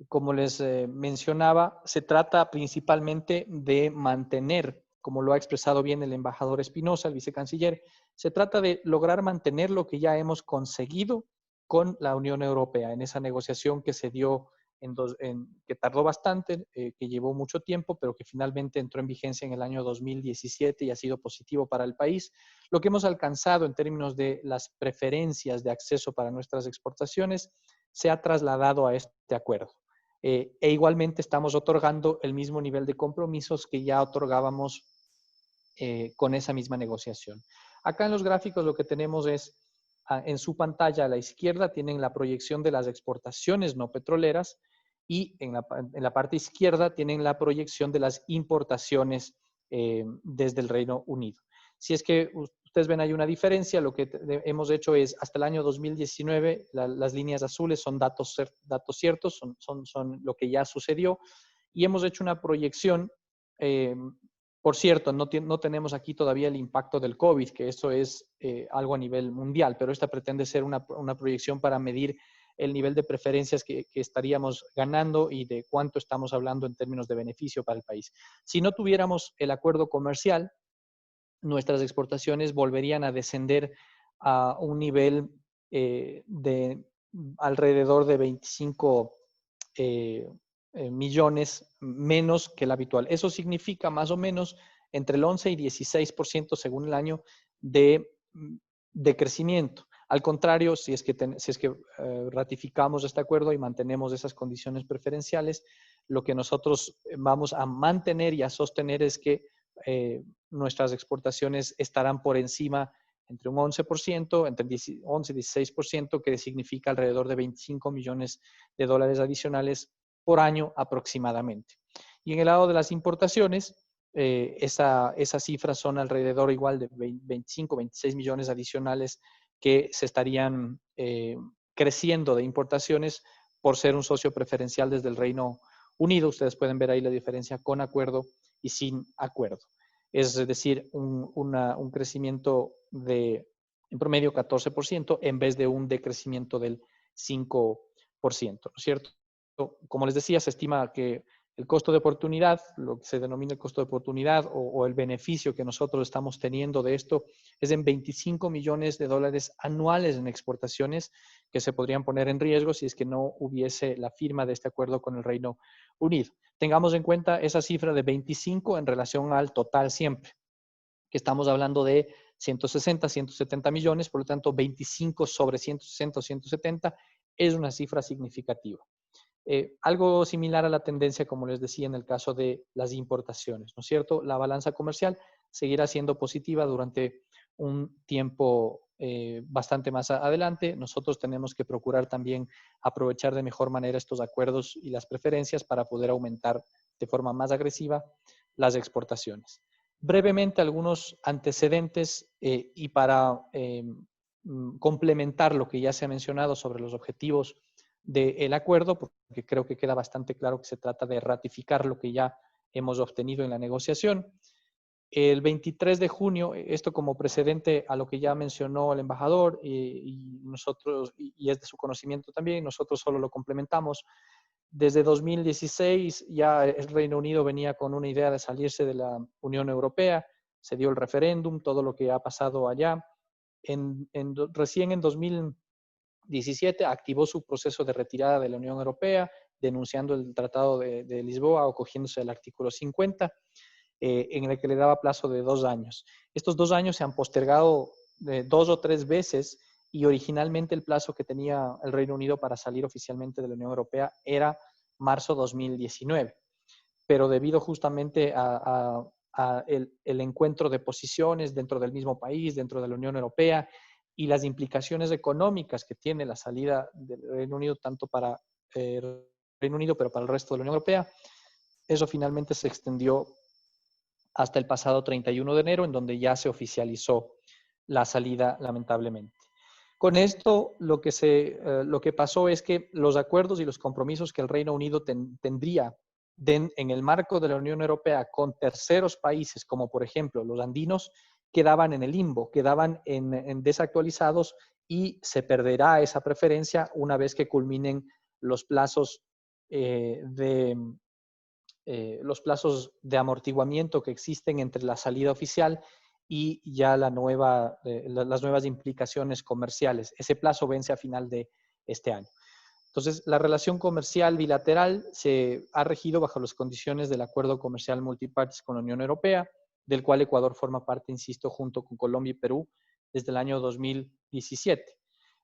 Como les mencionaba, se trata principalmente de mantener, como lo ha expresado bien el embajador Espinosa, el vicecanciller, se trata de lograr mantener lo que ya hemos conseguido con la Unión Europea en esa negociación que se dio, que tardó bastante, que llevó mucho tiempo, pero que finalmente entró en vigencia en el año 2017 y ha sido positivo para el país. Lo que hemos alcanzado en términos de las preferencias de acceso para nuestras exportaciones se ha trasladado a este acuerdo. E igualmente estamos otorgando el mismo nivel de compromisos que ya otorgábamos con esa misma negociación. Acá en los gráficos lo que tenemos es, en su pantalla a la izquierda tienen la proyección de las exportaciones no petroleras y en la parte izquierda tienen la proyección de las importaciones desde el Reino Unido. Si es que ustedes ven ahí una diferencia, lo que hemos hecho es, hasta el año 2019, las líneas azules son datos ciertos, son lo que ya sucedió, y hemos hecho una proyección, por cierto, no tenemos aquí todavía el impacto del COVID, que eso es algo a nivel mundial, pero esta pretende ser una proyección para medir el nivel de preferencias que estaríamos ganando y de cuánto estamos hablando en términos de beneficio para el país. Si no tuviéramos el acuerdo comercial, nuestras exportaciones volverían a descender a un nivel de alrededor de 25 millones menos que el habitual. Eso significa más o menos entre el 11 y 16% según el año de crecimiento. Al contrario, si es que ratificamos este acuerdo y mantenemos esas condiciones preferenciales, lo que nosotros vamos a mantener y a sostener es que nuestras exportaciones estarán por encima entre un 11%, entre 11 y 16%, que significa alrededor de 25 millones de dólares adicionales por año aproximadamente. Y en el lado de las importaciones, esas cifras son alrededor igual de 25, 26 millones adicionales que se estarían creciendo de importaciones por ser un socio preferencial desde el Reino Unido. Ustedes pueden ver ahí la diferencia con acuerdo y sin acuerdo. Es decir, un crecimiento de, en promedio, 14% en vez de un decrecimiento del 5%, ¿no es cierto? Como les decía, se estima que El costo de oportunidad, lo que se denomina el costo de oportunidad o el beneficio que nosotros estamos teniendo de esto es en $25 millones anuales en exportaciones que se podrían poner en riesgo si es que no hubiese la firma de este acuerdo con el Reino Unido. Tengamos en cuenta esa cifra de 25 en relación al total siempre, que estamos hablando de 160, 170 millones, por lo tanto 25 sobre 160 o 170 es una cifra significativa. Algo similar a la tendencia, como les decía, en el caso de las importaciones, ¿no es cierto? La balanza comercial seguirá siendo positiva durante un tiempo bastante más adelante. Nosotros tenemos que procurar también aprovechar de mejor manera estos acuerdos y las preferencias para poder aumentar de forma más agresiva las exportaciones. Brevemente, algunos antecedentes y para complementar lo que ya se ha mencionado sobre los objetivos del acuerdo, porque creo que queda bastante claro que se trata de ratificar lo que ya hemos obtenido en la negociación. El 23 de junio, esto como precedente a lo que ya mencionó el embajador y nosotros, y es de su conocimiento también, nosotros solo lo complementamos. Desde 2016 ya el Reino Unido venía con una idea de salirse de la Unión Europea, se dio el referéndum, todo lo que ha pasado allá. Recién en 2017 activó su proceso de retirada de la Unión Europea, denunciando el Tratado de Lisboa o cogiéndose el artículo 50, en el que le daba plazo de 2 años. Estos 2 años se han postergado 2 o 3 veces y originalmente el plazo que tenía el Reino Unido para salir oficialmente de la Unión Europea era marzo 2019. Pero debido justamente a el encuentro de posiciones dentro del mismo país, dentro de la Unión Europea, y las implicaciones económicas que tiene la salida del Reino Unido, tanto para el Reino Unido, pero para el resto de la Unión Europea, eso finalmente se extendió hasta el pasado 31 de enero, en donde ya se oficializó la salida, lamentablemente. Con esto, lo que pasó es que los acuerdos y los compromisos que el Reino Unido tendría en el marco de la Unión Europea con terceros países, como por ejemplo los andinos, quedaban en el limbo, quedaban en desactualizados y se perderá esa preferencia una vez que culminen los plazos de amortiguamiento que existen entre la salida oficial y ya las nuevas implicaciones comerciales. Ese plazo vence a final de este año. Entonces, la relación comercial bilateral se ha regido bajo las condiciones del Acuerdo Comercial Multipartes con la Unión Europea, del cual Ecuador forma parte, insisto, junto con Colombia y Perú desde el año 2017.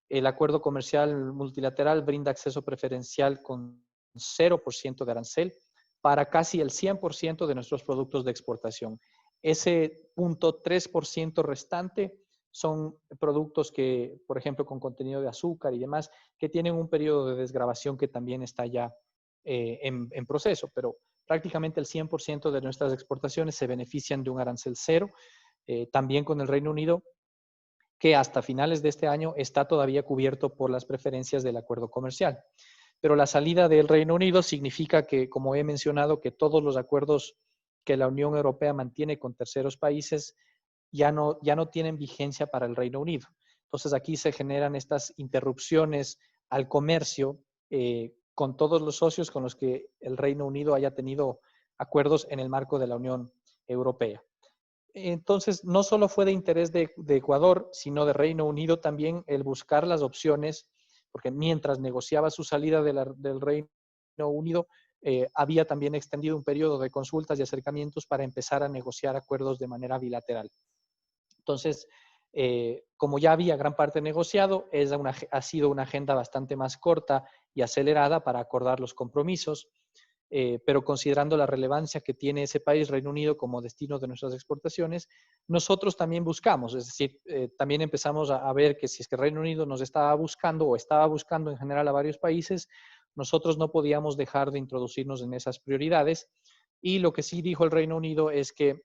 El Acuerdo Comercial Multilateral brinda acceso preferencial con 0% de arancel para casi el 100% de nuestros productos de exportación. Ese 0.3% restante son productos que, por ejemplo, con contenido de azúcar y demás, que tienen un periodo de desgravación que también está ya en proceso, pero prácticamente el 100% de nuestras exportaciones se benefician de un arancel cero, también con el Reino Unido, que hasta finales de este año está todavía cubierto por las preferencias del acuerdo comercial. Pero la salida del Reino Unido significa que, como he mencionado, que todos los acuerdos que la Unión Europea mantiene con terceros países ya no tienen vigencia para el Reino Unido. Entonces aquí se generan estas interrupciones al comercio con todos los socios con los que el Reino Unido haya tenido acuerdos en el marco de la Unión Europea. Entonces, no solo fue de interés de Ecuador, sino de Reino Unido también el buscar las opciones, porque mientras negociaba su salida del Reino Unido, había también extendido un periodo de consultas y acercamientos para empezar a negociar acuerdos de manera bilateral. Entonces, como ya había gran parte negociado, ha sido una agenda bastante más corta y acelerada para acordar los compromisos, pero considerando la relevancia que tiene ese país, Reino Unido, como destino de nuestras exportaciones, nosotros también buscamos, es decir, también empezamos a ver que si es que Reino Unido nos estaba buscando o estaba buscando en general a varios países, nosotros no podíamos dejar de introducirnos en esas prioridades. Y lo que sí dijo el Reino Unido es que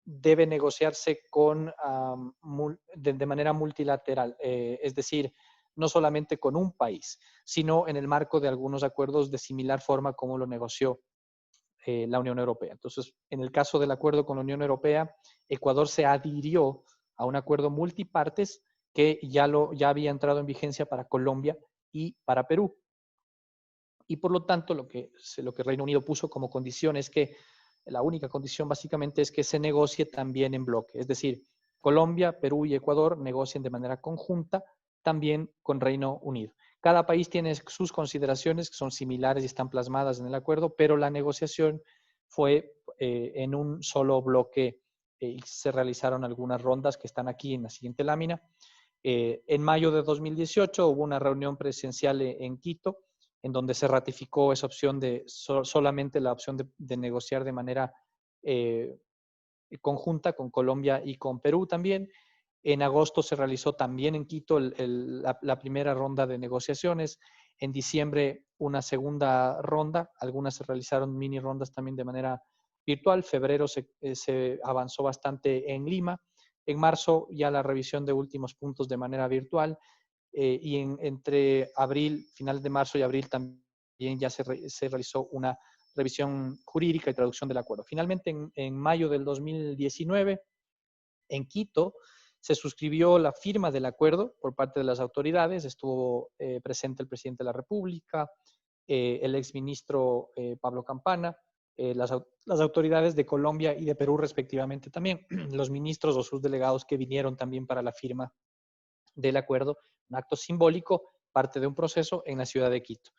debe negociarse de manera multilateral, es decir, no solamente con un país, sino en el marco de algunos acuerdos de similar forma como lo negoció la Unión Europea. Entonces, en el caso del acuerdo con la Unión Europea, Ecuador se adhirió a un acuerdo multipartes que ya había entrado en vigencia para Colombia y para Perú. y por lo tanto lo que Reino Unido puso como condición es que la única condición básicamente es que se negocie también en bloque, es decir, Colombia, Perú y Ecuador negocien de manera conjunta también con Reino Unido. Cada país tiene sus consideraciones que son similares y están plasmadas en el acuerdo, pero la negociación fue en un solo bloque y se realizaron algunas rondas que están aquí en la siguiente lámina. En mayo de 2018 hubo una reunión presencial en Quito, en donde se ratificó esa opción de solamente la opción de negociar de manera conjunta con Colombia y con Perú también. En agosto se realizó también en Quito la primera ronda de negociaciones. En diciembre una segunda ronda. Algunas se realizaron mini rondas también de manera virtual. Febrero se avanzó bastante en Lima. En marzo ya la revisión de últimos puntos de manera virtual. Y entre abril, final de marzo y abril también ya se realizó una revisión jurídica y traducción del acuerdo. Finalmente, en mayo del 2019, en Quito, se suscribió la firma del acuerdo por parte de las autoridades. Estuvo presente el presidente de la República, el exministro Pablo Campana, las autoridades de Colombia y de Perú respectivamente también, los ministros o sus delegados que vinieron también para la firma del acuerdo, un acto simbólico, parte de un proceso en la ciudad de Quito.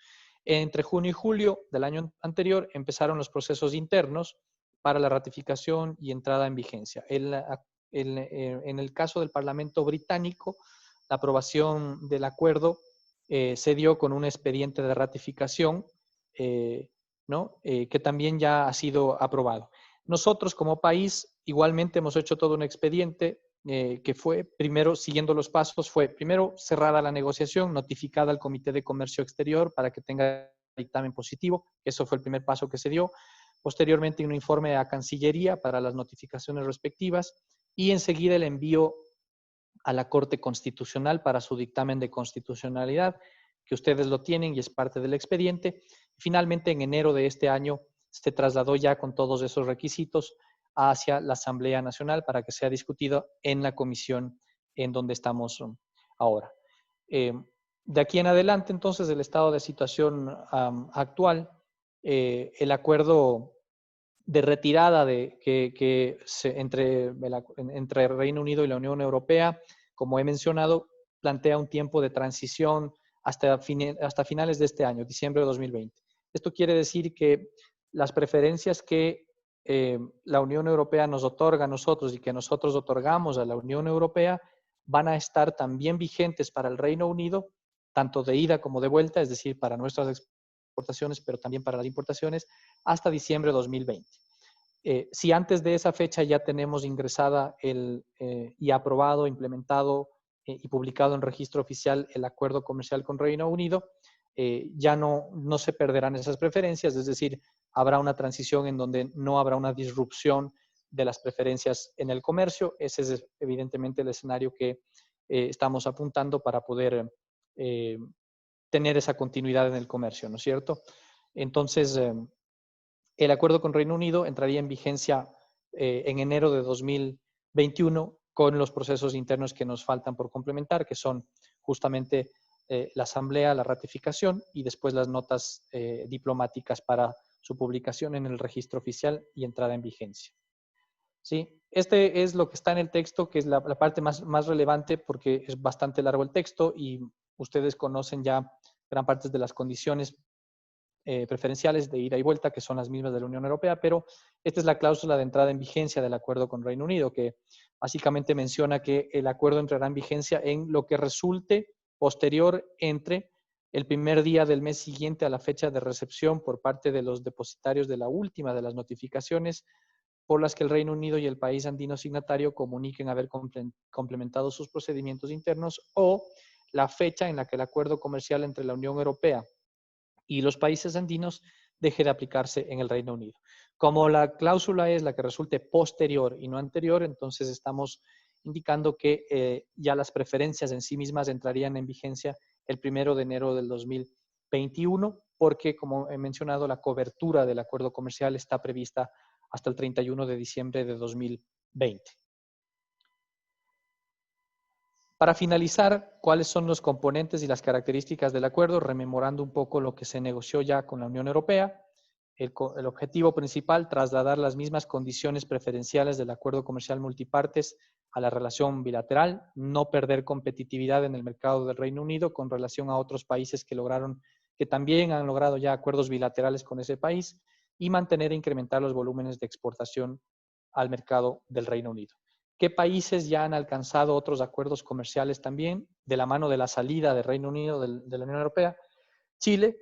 Entre junio y julio del año anterior empezaron los procesos internos para la ratificación y entrada en vigencia. En el caso del Parlamento británico, la aprobación del acuerdo se dio con un expediente de ratificación que también ya ha sido aprobado. Nosotros como país igualmente hemos hecho todo un expediente que fue primero, siguiendo los pasos, fue primero cerrada la negociación, notificada al Comité de Comercio Exterior para que tenga dictamen positivo. Eso fue el primer paso que se dio. Posteriormente, un informe a Cancillería para las notificaciones respectivas y enseguida el envío a la Corte Constitucional para su dictamen de constitucionalidad, que ustedes lo tienen y es parte del expediente. Finalmente, en enero de este año, se trasladó ya con todos esos requisitos hacia la Asamblea Nacional para que sea discutido en la comisión en donde estamos ahora. De aquí en adelante, entonces, el estado de situación actual, el acuerdo de retirada entre Reino Unido y la Unión Europea, como he mencionado, plantea un tiempo de transición hasta finales de este año, diciembre de 2020. Esto quiere decir que las preferencias que la Unión Europea nos otorga a nosotros y que nosotros otorgamos a la Unión Europea van a estar también vigentes para el Reino Unido, tanto de ida como de vuelta, es decir, para nuestras exportaciones, pero también para las importaciones, hasta diciembre de 2020. Si antes de esa fecha ya tenemos ingresada y aprobado, implementado y publicado en registro oficial el acuerdo comercial con Reino Unido, ya no se perderán esas preferencias, es decir, habrá una transición en donde no habrá una disrupción de las preferencias en el comercio. Ese es evidentemente el escenario que estamos apuntando para poder tener esa continuidad en el comercio, ¿no es cierto? Entonces, el acuerdo con Reino Unido entraría en vigencia en enero de 2021 con los procesos internos que nos faltan por complementar, que son justamente la asamblea, la ratificación y después las notas diplomáticas para su publicación en el registro oficial y entrada en vigencia. ¿Sí? Este es lo que está en el texto, que es la parte más relevante porque es bastante largo el texto y ustedes conocen ya gran parte de las condiciones preferenciales de ida y vuelta, que son las mismas de la Unión Europea, pero esta es la cláusula de entrada en vigencia del acuerdo con Reino Unido, que básicamente menciona que el acuerdo entrará en vigencia en lo que resulte posterior entre el primer día del mes siguiente a la fecha de recepción por parte de los depositarios de la última de las notificaciones por las que el Reino Unido y el país andino signatario comuniquen haber complementado sus procedimientos internos, o la fecha en la que el acuerdo comercial entre la Unión Europea y los países andinos deje de aplicarse en el Reino Unido. Como la cláusula es la que resulte posterior y no anterior, entonces estamos indicando que ya las preferencias en sí mismas entrarían en vigencia el 1 de enero del 2021, porque, como he mencionado, la cobertura del acuerdo comercial está prevista hasta el 31 de diciembre de 2020. Para finalizar, ¿cuáles son los componentes y las características del acuerdo? Rememorando un poco lo que se negoció ya con la Unión Europea. El objetivo principal, trasladar las mismas condiciones preferenciales del acuerdo comercial multipartes a la relación bilateral, no perder competitividad en el mercado del Reino Unido con relación a otros países que también han logrado ya acuerdos bilaterales con ese país, y mantener e incrementar los volúmenes de exportación al mercado del Reino Unido. ¿Qué países ya han alcanzado otros acuerdos comerciales también de la mano de la salida del Reino Unido de la Unión Europea? Chile,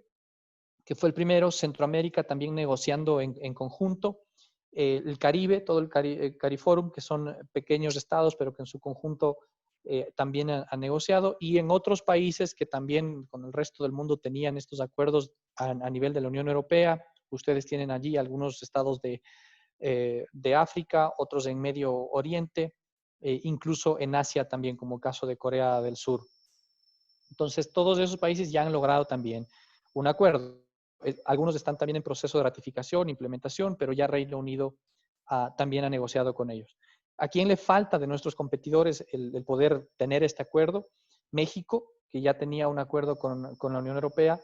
que fue el primero, Centroamérica también negociando en conjunto, el Caribe, todo el CARIFORUM, que son pequeños estados, pero que en su conjunto también han negociado, y en otros países que también con el resto del mundo tenían estos acuerdos a nivel de la Unión Europea. Ustedes tienen allí algunos estados de África, otros en Medio Oriente, incluso en Asia también, como el caso de Corea del Sur. Entonces, todos esos países ya han logrado también un acuerdo. Algunos están también en proceso de ratificación, implementación, pero ya Reino Unido también ha negociado con ellos. ¿A quién le falta de nuestros competidores el poder tener este acuerdo? México, que ya tenía un acuerdo con la Unión Europea,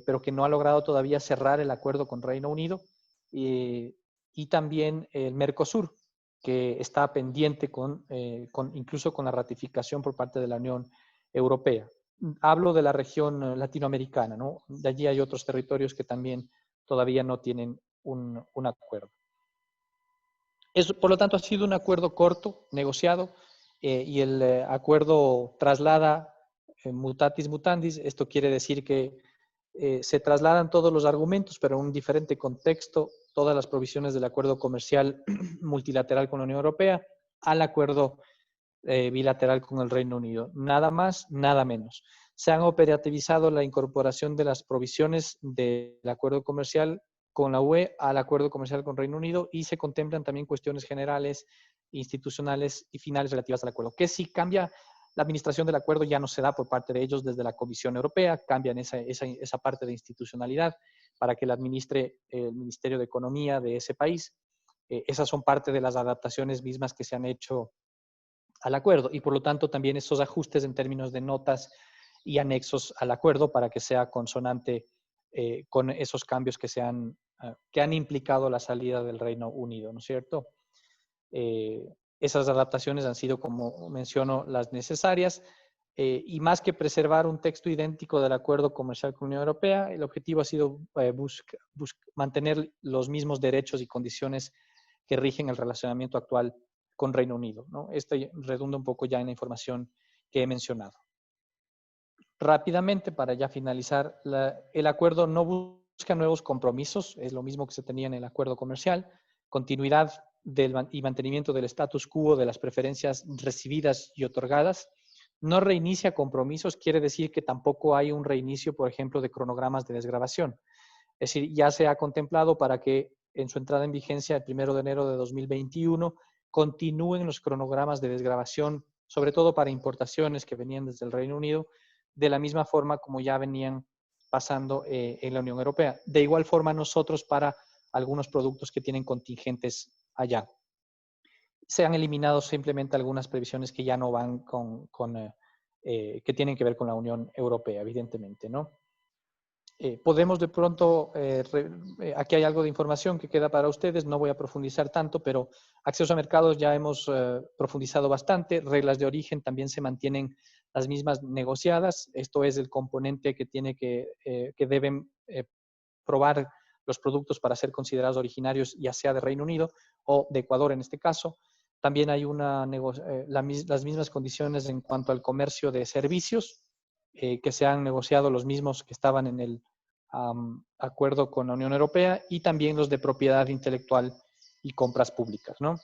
pero que no ha logrado todavía cerrar el acuerdo con Reino Unido. Y también el Mercosur, que está pendiente incluso con la ratificación por parte de la Unión Europea. Hablo de la región latinoamericana, ¿no? De allí hay otros territorios que también todavía no tienen un acuerdo. Por lo tanto, ha sido un acuerdo corto, negociado, y el acuerdo traslada mutatis mutandis. Esto quiere decir que se trasladan todos los argumentos, pero en un diferente contexto, todas las provisiones del acuerdo comercial multilateral con la Unión Europea al acuerdo bilateral con el Reino Unido. Nada más, nada menos. Se han operativizado la incorporación de las provisiones del acuerdo comercial con la UE al acuerdo comercial con Reino Unido, y se contemplan también cuestiones generales, institucionales y finales relativas al acuerdo. Que si cambia la administración del acuerdo, ya no se da por parte de ellos desde la Comisión Europea, cambian esa parte de institucionalidad para que la administre el Ministerio de Economía de ese país. Esas son parte de las adaptaciones mismas que se han hecho al acuerdo, y por lo tanto también esos ajustes en términos de notas y anexos al acuerdo para que sea consonante con esos cambios que han implicado la salida del Reino Unido, ¿no es cierto? Esas adaptaciones han sido, como menciono, las necesarias, y más que preservar un texto idéntico del acuerdo comercial con la Unión Europea, el objetivo ha sido mantener los mismos derechos y condiciones que rigen el relacionamiento actual con Reino Unido, ¿no? Esto redunda un poco ya en la información que he mencionado. Rápidamente, para ya finalizar, el acuerdo no busca nuevos compromisos, es lo mismo que se tenía en el acuerdo comercial, continuidad y mantenimiento del status quo de las preferencias recibidas y otorgadas. No reinicia compromisos, quiere decir que tampoco hay un reinicio, por ejemplo, de cronogramas de desgravación. Es decir, ya se ha contemplado para que en su entrada en vigencia el 1 de enero de 2021 continúen los cronogramas de desgravación, sobre todo para importaciones que venían desde el Reino Unido, de la misma forma como ya venían pasando en la Unión Europea. De igual forma nosotros para algunos productos que tienen contingentes allá. Se han eliminado simplemente algunas previsiones que ya no van que tienen que ver con la Unión Europea, evidentemente, ¿no? Podemos de pronto, aquí hay algo de información que queda para ustedes, no voy a profundizar tanto, pero acceso a mercados ya hemos profundizado bastante, reglas de origen también se mantienen las mismas negociadas, esto es el componente que deben probar los productos para ser considerados originarios, ya sea de Reino Unido o de Ecuador en este caso. También hay las mismas condiciones en cuanto al comercio de servicios, que se han negociado los mismos que estaban en el acuerdo con la Unión Europea, y también los de propiedad intelectual y compras públicas, ¿no?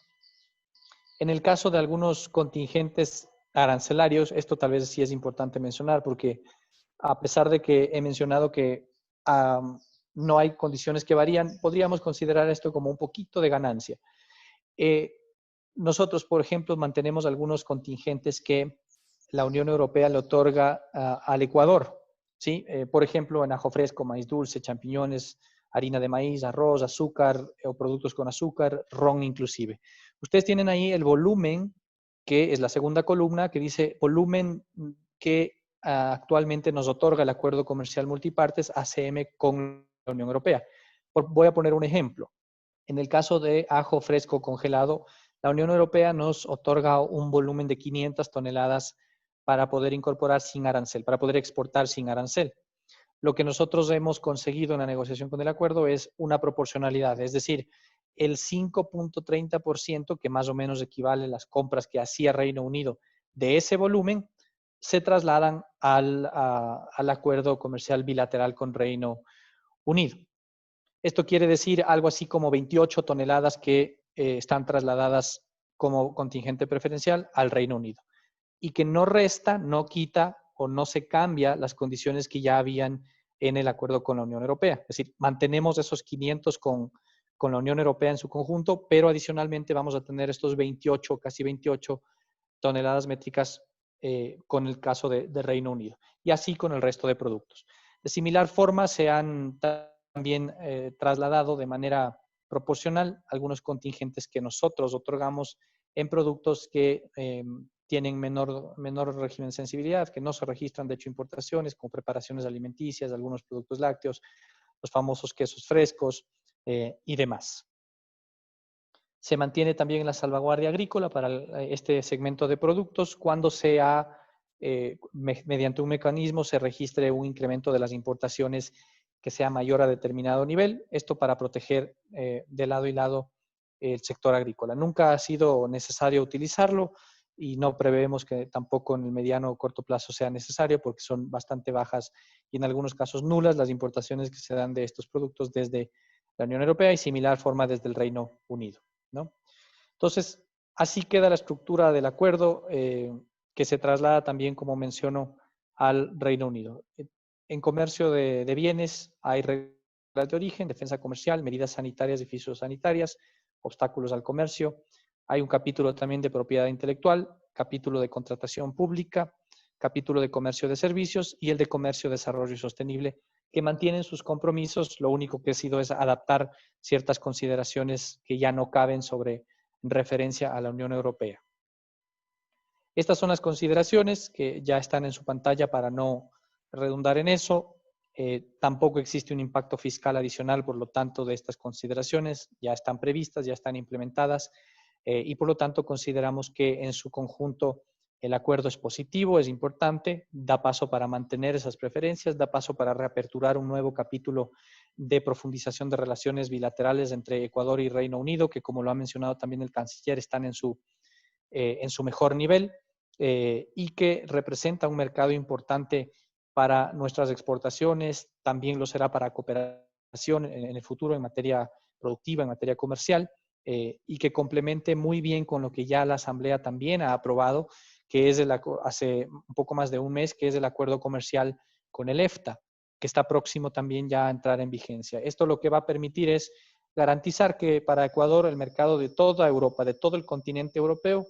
En el caso de algunos contingentes arancelarios, esto tal vez sí es importante mencionar, porque a pesar de que he mencionado que no hay condiciones que varían, podríamos considerar esto como un poquito de ganancia. Nosotros, por ejemplo, mantenemos algunos contingentes que la Unión Europea le otorga al Ecuador, ¿sí? Por ejemplo, en ajo fresco, maíz dulce, champiñones, harina de maíz, arroz, azúcar o productos con azúcar, ron inclusive. Ustedes tienen ahí el volumen que es la segunda columna, que dice volumen que actualmente nos otorga el Acuerdo Comercial Multipartes ACM con la Unión Europea. Voy a poner un ejemplo. En el caso de ajo fresco congelado, la Unión Europea nos otorga un volumen de 500 toneladas para poder incorporar sin arancel, para poder exportar sin arancel. Lo que nosotros hemos conseguido en la negociación con el acuerdo es una proporcionalidad, es decir, el 5.30%, que más o menos equivale a las compras que hacía Reino Unido de ese volumen, se trasladan al acuerdo comercial bilateral con Reino Unido. Esto quiere decir algo así como 28 toneladas que están trasladadas como contingente preferencial al Reino Unido y que no resta, no quita o no se cambia las condiciones que ya habían en el acuerdo con la Unión Europea. Es decir, mantenemos esos 500 con la Unión Europea en su conjunto, pero adicionalmente vamos a tener estos 28, casi 28 toneladas métricas con el caso de Reino Unido. Y así con el resto de productos. De similar forma se han también trasladado de manera proporcional algunos contingentes que nosotros otorgamos en productos que tienen menor régimen de sensibilidad, que no se registran de hecho importaciones, como preparaciones alimenticias, algunos productos lácteos, los famosos quesos frescos y demás. Se mantiene también la salvaguardia agrícola para este segmento de productos cuando mediante un mecanismo se registre un incremento de las importaciones que sea mayor a determinado nivel, esto para proteger de lado y lado el sector agrícola. Nunca ha sido necesario utilizarlo y no prevemos que tampoco en el mediano o corto plazo sea necesario porque son bastante bajas y en algunos casos nulas las importaciones que se dan de estos productos desde la Unión Europea y similar forma desde el Reino Unido, ¿no? Entonces, así queda la estructura del acuerdo que se traslada también, como menciono, al Reino Unido. En comercio de bienes hay reglas de origen, defensa comercial, medidas sanitarias y fitosanitarias, obstáculos al comercio. Hay un capítulo también de propiedad intelectual, capítulo de contratación pública, capítulo de comercio de servicios y el de comercio, desarrollo y sostenible, que mantienen sus compromisos. Lo único que ha sido es adaptar ciertas consideraciones que ya no caben sobre referencia a la Unión Europea. Estas son las consideraciones que ya están en su pantalla para no redundar en eso. Tampoco existe un impacto fiscal adicional, por lo tanto, de estas consideraciones ya están previstas, ya están implementadas y por lo tanto consideramos que en su conjunto el acuerdo es positivo, es importante, da paso para mantener esas preferencias, da paso para reaperturar un nuevo capítulo de profundización de relaciones bilaterales entre Ecuador y Reino Unido, que como lo ha mencionado también el canciller, están en su mejor nivel y que representa un mercado importante para nuestras exportaciones, también lo será para cooperación en el futuro en materia productiva, en materia comercial, y que complemente muy bien con lo que ya la Asamblea también ha aprobado, que es hace un poco más de un mes, que es el acuerdo comercial con el EFTA, que está próximo también ya a entrar en vigencia. Esto lo que va a permitir es garantizar que para Ecuador el mercado de toda Europa, de todo el continente europeo,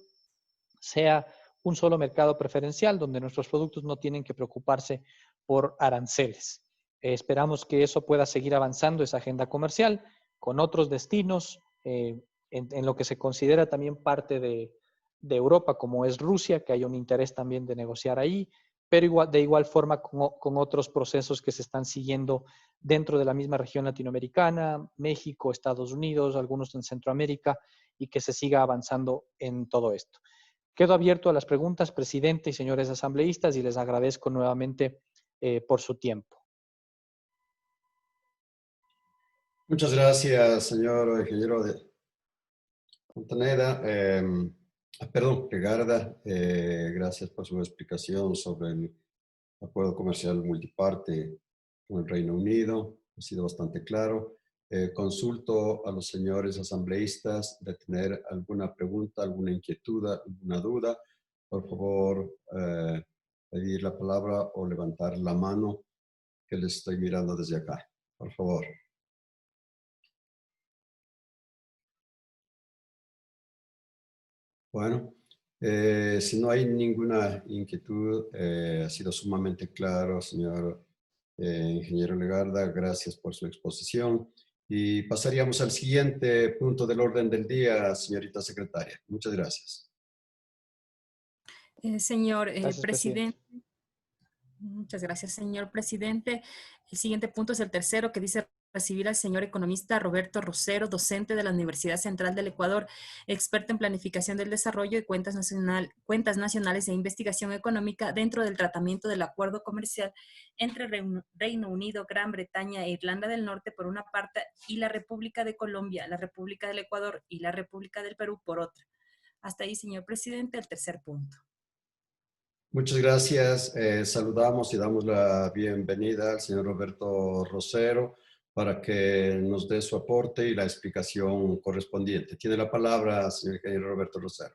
sea un solo mercado preferencial donde nuestros productos no tienen que preocuparse por aranceles. Esperamos que eso pueda seguir avanzando, esa agenda comercial, con otros destinos, en lo que se considera también parte de Europa, como es Rusia, que hay un interés también de negociar ahí, pero de igual forma con otros procesos que se están siguiendo dentro de la misma región latinoamericana, México, Estados Unidos, algunos en Centroamérica, y que se siga avanzando en todo esto. Quedo abierto a las preguntas, presidente y señores asambleístas, y les agradezco nuevamente por su tiempo. Muchas gracias, señor ingeniero de Fontaneda. Legarda. Gracias por su explicación sobre el acuerdo comercial multiparte con el Reino Unido. Ha sido bastante claro. Consulto a los señores asambleístas de tener alguna pregunta, alguna inquietud, alguna duda. Por favor, pedir la palabra o levantar la mano que les estoy mirando desde acá. Por favor. Bueno, si no hay ninguna inquietud, ha sido sumamente claro, señor ingeniero Legarda. Gracias por su exposición. Y pasaríamos al siguiente punto del orden del día, señorita secretaria. Muchas gracias. Señor Gracias, presidente. presidente. Muchas gracias, señor presidente. El siguiente punto es el tercero, que dice recibir al señor economista Roberto Rosero, docente de la Universidad Central del Ecuador, experto en planificación del desarrollo y cuentas nacionales e investigación económica dentro del tratamiento del acuerdo comercial entre Reino Unido, Gran Bretaña e Irlanda del Norte por una parte y la República de Colombia, la República del Ecuador y la República del Perú por otra. Hasta ahí, señor presidente, el tercer punto. Muchas gracias. Saludamos y damos la bienvenida al señor Roberto Rosero para que nos dé su aporte y la explicación correspondiente. Tiene la palabra, señor ingeniero Roberto Rosero.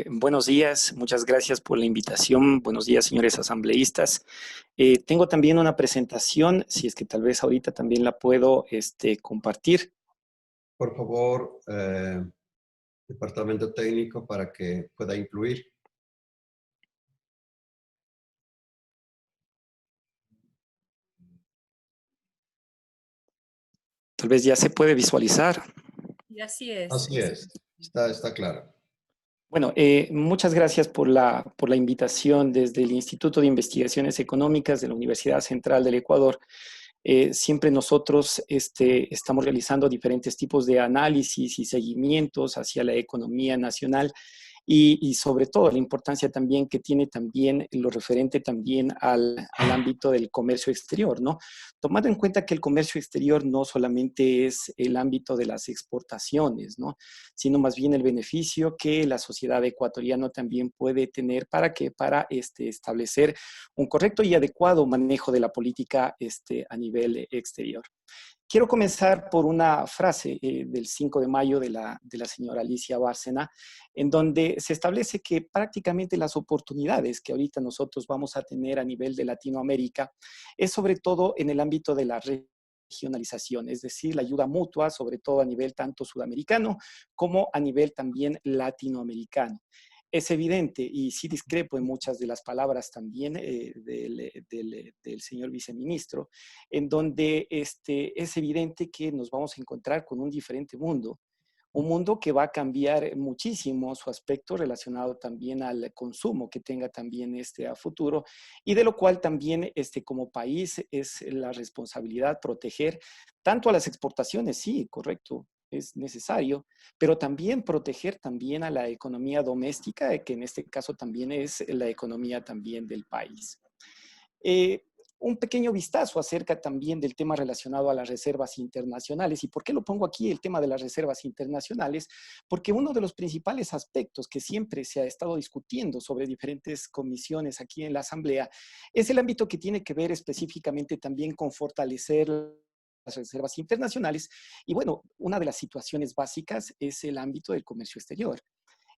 Buenos días, muchas gracias por la invitación. Buenos días, señores asambleístas. Tengo también una presentación, si es que tal vez ahorita también la puedo compartir. Por favor, departamento técnico, para que pueda incluir. Tal vez ya se puede visualizar. Y así es. Así es, está claro. Bueno, muchas gracias por la invitación desde el Instituto de Investigaciones Económicas de la Universidad Central del Ecuador. Siempre nosotros estamos realizando diferentes tipos de análisis y seguimientos hacia la economía nacional y sobre todo la importancia también que tiene también lo referente también al ámbito del comercio exterior, ¿no? Tomando en cuenta que el comercio exterior no solamente es el ámbito de las exportaciones, ¿no? Sino más bien el beneficio que la sociedad ecuatoriana también puede tener para establecer un correcto y adecuado manejo de la política a nivel exterior. Quiero comenzar por una frase del 5 de mayo de la señora Alicia Bárcena, en donde se establece que prácticamente las oportunidades que ahorita nosotros vamos a tener a nivel de Latinoamérica es sobre todo en el ámbito de la regionalización, es decir, la ayuda mutua, sobre todo a nivel tanto sudamericano como a nivel también latinoamericano. Es evidente, y sí discrepo en muchas de las palabras también del señor viceministro, en donde es evidente que nos vamos a encontrar con un diferente mundo, un mundo que va a cambiar muchísimo su aspecto relacionado también al consumo que tenga también a futuro, y de lo cual también como país es la responsabilidad proteger tanto a las exportaciones, sí, correcto, es necesario, pero también proteger también a la economía doméstica, que en este caso también es la economía también del país. Un pequeño vistazo acerca también del tema relacionado a las reservas internacionales. ¿Y por qué lo pongo aquí, el tema de las reservas internacionales? Porque uno de los principales aspectos que siempre se ha estado discutiendo sobre diferentes comisiones aquí en la Asamblea es el ámbito que tiene que ver específicamente también con fortalecer las reservas internacionales. Y bueno, una de las situaciones básicas es el ámbito del comercio exterior.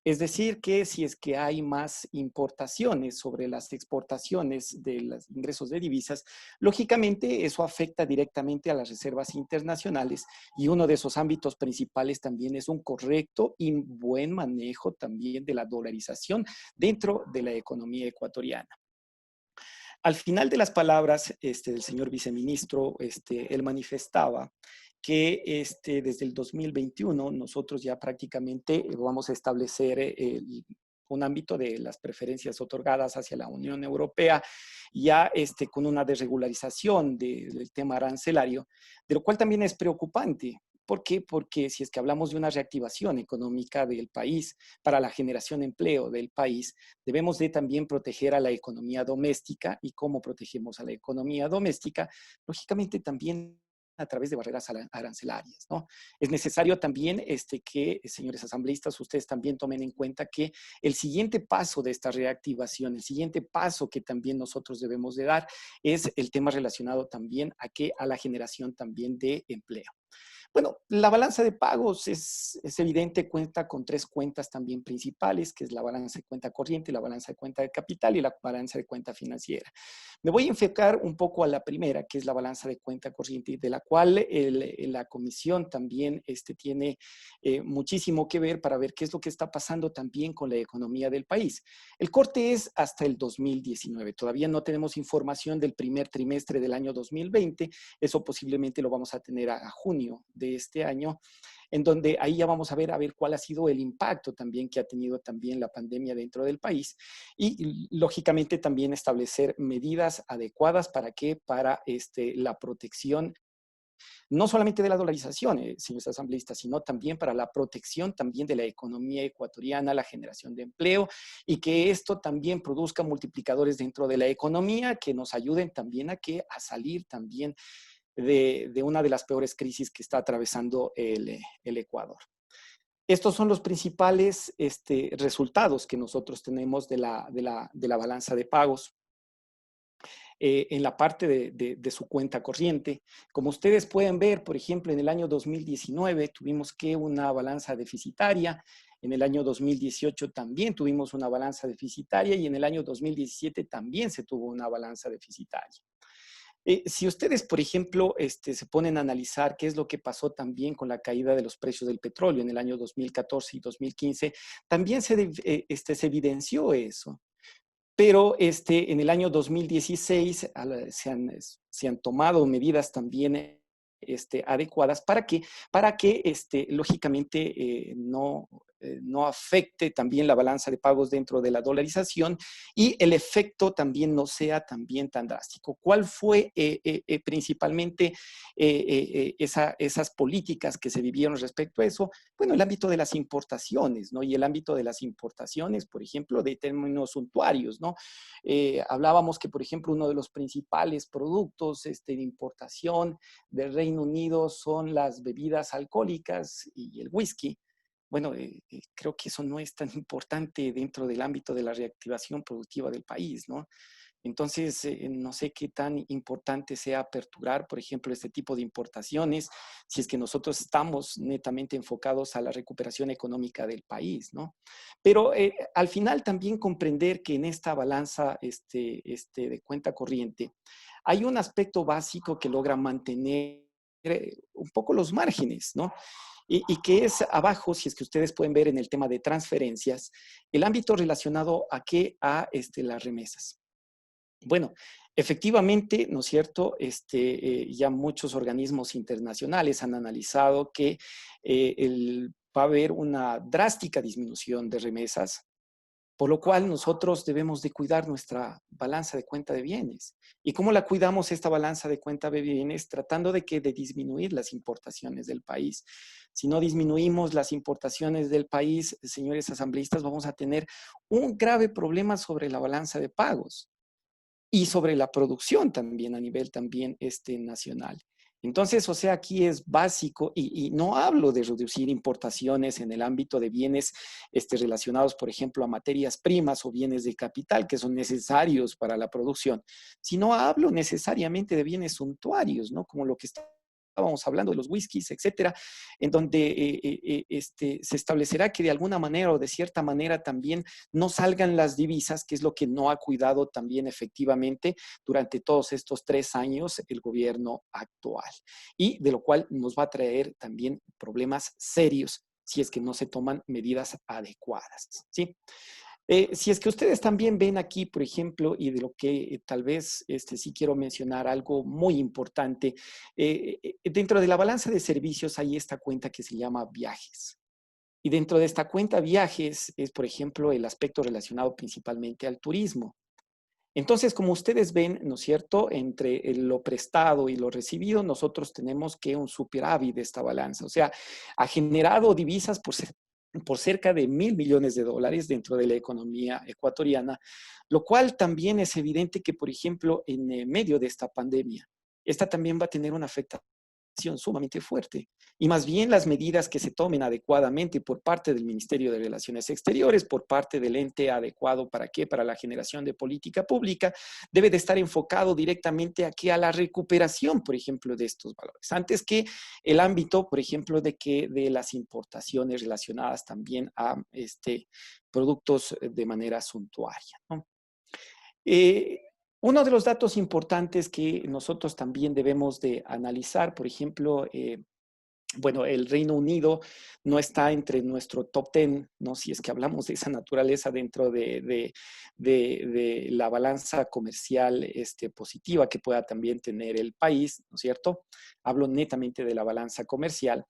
Es decir, que si es que hay más importaciones sobre las exportaciones de los ingresos de divisas, lógicamente eso afecta directamente a las reservas internacionales, y uno de esos ámbitos principales también es un correcto y buen manejo también de la dolarización dentro de la economía ecuatoriana. Al final de las palabras del señor viceministro, él manifestaba que desde el 2021 nosotros ya prácticamente vamos a establecer un ámbito de las preferencias otorgadas hacia la Unión Europea, ya con una desregularización del tema arancelario, de lo cual también es preocupante. ¿Por qué? Porque si es que hablamos de una reactivación económica del país para la generación de empleo del país, debemos de también proteger a la economía doméstica. ¿Y cómo protegemos a la economía doméstica? Lógicamente también a través de barreras arancelarias, ¿no? Es necesario también que, señores asambleístas, ustedes también tomen en cuenta que el siguiente paso de esta reactivación, el siguiente paso que también nosotros debemos de dar es el tema relacionado también a la generación también de empleo. Bueno, la balanza de pagos es evidente, cuenta con tres cuentas también principales, que es la balanza de cuenta corriente, la balanza de cuenta de capital y la balanza de cuenta financiera. Me voy a enfocar un poco a la primera, que es la balanza de cuenta corriente, de la cual la comisión también tiene muchísimo que ver para ver qué es lo que está pasando también con la economía del país. El corte es hasta el 2019. Todavía no tenemos información del primer trimestre del año 2020. Eso posiblemente lo vamos a tener a junio de este año. en donde ahí ya vamos a ver cuál ha sido el impacto también que ha tenido también la pandemia dentro del país y lógicamente también establecer medidas adecuadas para qué, para la protección no solamente de la dolarización, señores asambleístas, sino también para la protección también de la economía ecuatoriana, la generación de empleo y que esto también produzca multiplicadores dentro de la economía que nos ayuden también a salir también de una de las peores crisis que está atravesando el Ecuador. Estos son los principales resultados que nosotros tenemos de la balanza de pagos. En la parte de su cuenta corriente. Como ustedes pueden ver, por ejemplo, en el año 2019 tuvimos una balanza deficitaria, en el año 2018 también tuvimos una balanza deficitaria y en el año 2017 también se tuvo una balanza deficitaria. Si ustedes, por ejemplo, se ponen a analizar qué es lo que pasó también con la caída de los precios del petróleo en el año 2014 y 2015, también se evidenció eso. Pero en el año 2016 se han tomado medidas también adecuadas para que lógicamente no afecte también la balanza de pagos dentro de la dolarización y el efecto también no sea también tan drástico. ¿Cuál fue principalmente esas políticas que se vivieron respecto a eso? Bueno, el ámbito de las importaciones, ¿no? Y el ámbito de las importaciones, por ejemplo, de términos suntuarios, ¿no? Hablábamos que, por ejemplo, uno de los principales productos de importación del Reino Unido son las bebidas alcohólicas y el whisky. Bueno, creo que eso no es tan importante dentro del ámbito de la reactivación productiva del país, ¿no? Entonces, no sé qué tan importante sea aperturar, por ejemplo, este tipo de importaciones, si es que nosotros estamos netamente enfocados a la recuperación económica del país, ¿no? Pero al final también comprender que en esta balanza de cuenta corriente hay un aspecto básico que logra mantener un poco los márgenes, ¿no? Y que es abajo, si es que ustedes pueden ver en el tema de transferencias, el ámbito relacionado a las remesas. Bueno, efectivamente, ¿no es cierto? Ya muchos organismos internacionales han analizado que va a haber una drástica disminución de remesas, por lo cual nosotros debemos de cuidar nuestra balanza de cuenta de bienes. ¿Y cómo la cuidamos esta balanza de cuenta de bienes? Tratando de disminuir las importaciones del país. Si no disminuimos las importaciones del país, señores asambleístas, vamos a tener un grave problema sobre la balanza de pagos y sobre la producción también a nivel también nacional. Entonces, o sea, aquí es básico y no hablo de reducir importaciones en el ámbito de bienes relacionados, por ejemplo, a materias primas o bienes de capital que son necesarios para la producción, sino hablo necesariamente de bienes suntuarios, ¿no? Como lo que estábamos hablando de los whiskies, etcétera, en donde se establecerá que de alguna manera o de cierta manera también no salgan las divisas, que es lo que no ha cuidado también efectivamente durante todos estos 3 años el gobierno actual, y de lo cual nos va a traer también problemas serios si es que no se toman medidas adecuadas, ¿sí? Si es que ustedes también ven aquí, por ejemplo, y de lo que tal vez sí quiero mencionar algo muy importante, dentro de la balanza de servicios hay esta cuenta que se llama viajes. Y dentro de esta cuenta viajes es, por ejemplo, el aspecto relacionado principalmente al turismo. Entonces, como ustedes ven, ¿no es cierto?, entre lo prestado y lo recibido, nosotros tenemos que un superávit de esta balanza. O sea, ha generado divisas por cerca de $1.000 millones dentro de la economía ecuatoriana, lo cual también es evidente que, por ejemplo, en medio de esta pandemia, esta también va a tener una afectación sumamente fuerte. Y más bien las medidas que se tomen adecuadamente por parte del Ministerio de Relaciones Exteriores, por parte del ente adecuado, ¿para qué? Para la generación de política pública, debe de estar enfocado directamente aquí a la recuperación, por ejemplo, de estos valores, antes que el ámbito, por ejemplo, de las importaciones relacionadas también a productos de manera suntuaria, ¿no? Uno de los datos importantes que nosotros también debemos de analizar, por ejemplo, bueno, el Reino Unido no está entre nuestro top 10, ¿no? Si es que hablamos de esa naturaleza dentro de la balanza comercial positiva que pueda también tener el país, ¿no es cierto? Hablo netamente de la balanza comercial.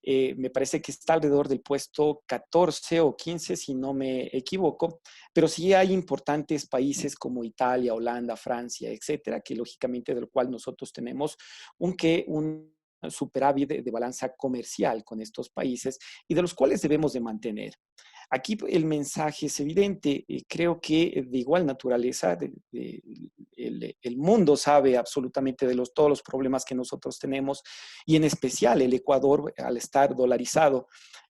Me parece que está alrededor del puesto 14 o 15, si no me equivoco, pero sí hay importantes países como Italia, Holanda, Francia, etcétera, que lógicamente del cual nosotros tenemos un superávit de balanza comercial con estos países y de los cuales debemos de mantener. Aquí el mensaje es evidente. Creo que de igual naturaleza, el mundo sabe absolutamente de todos los problemas que nosotros tenemos y en especial el Ecuador, al estar dolarizado,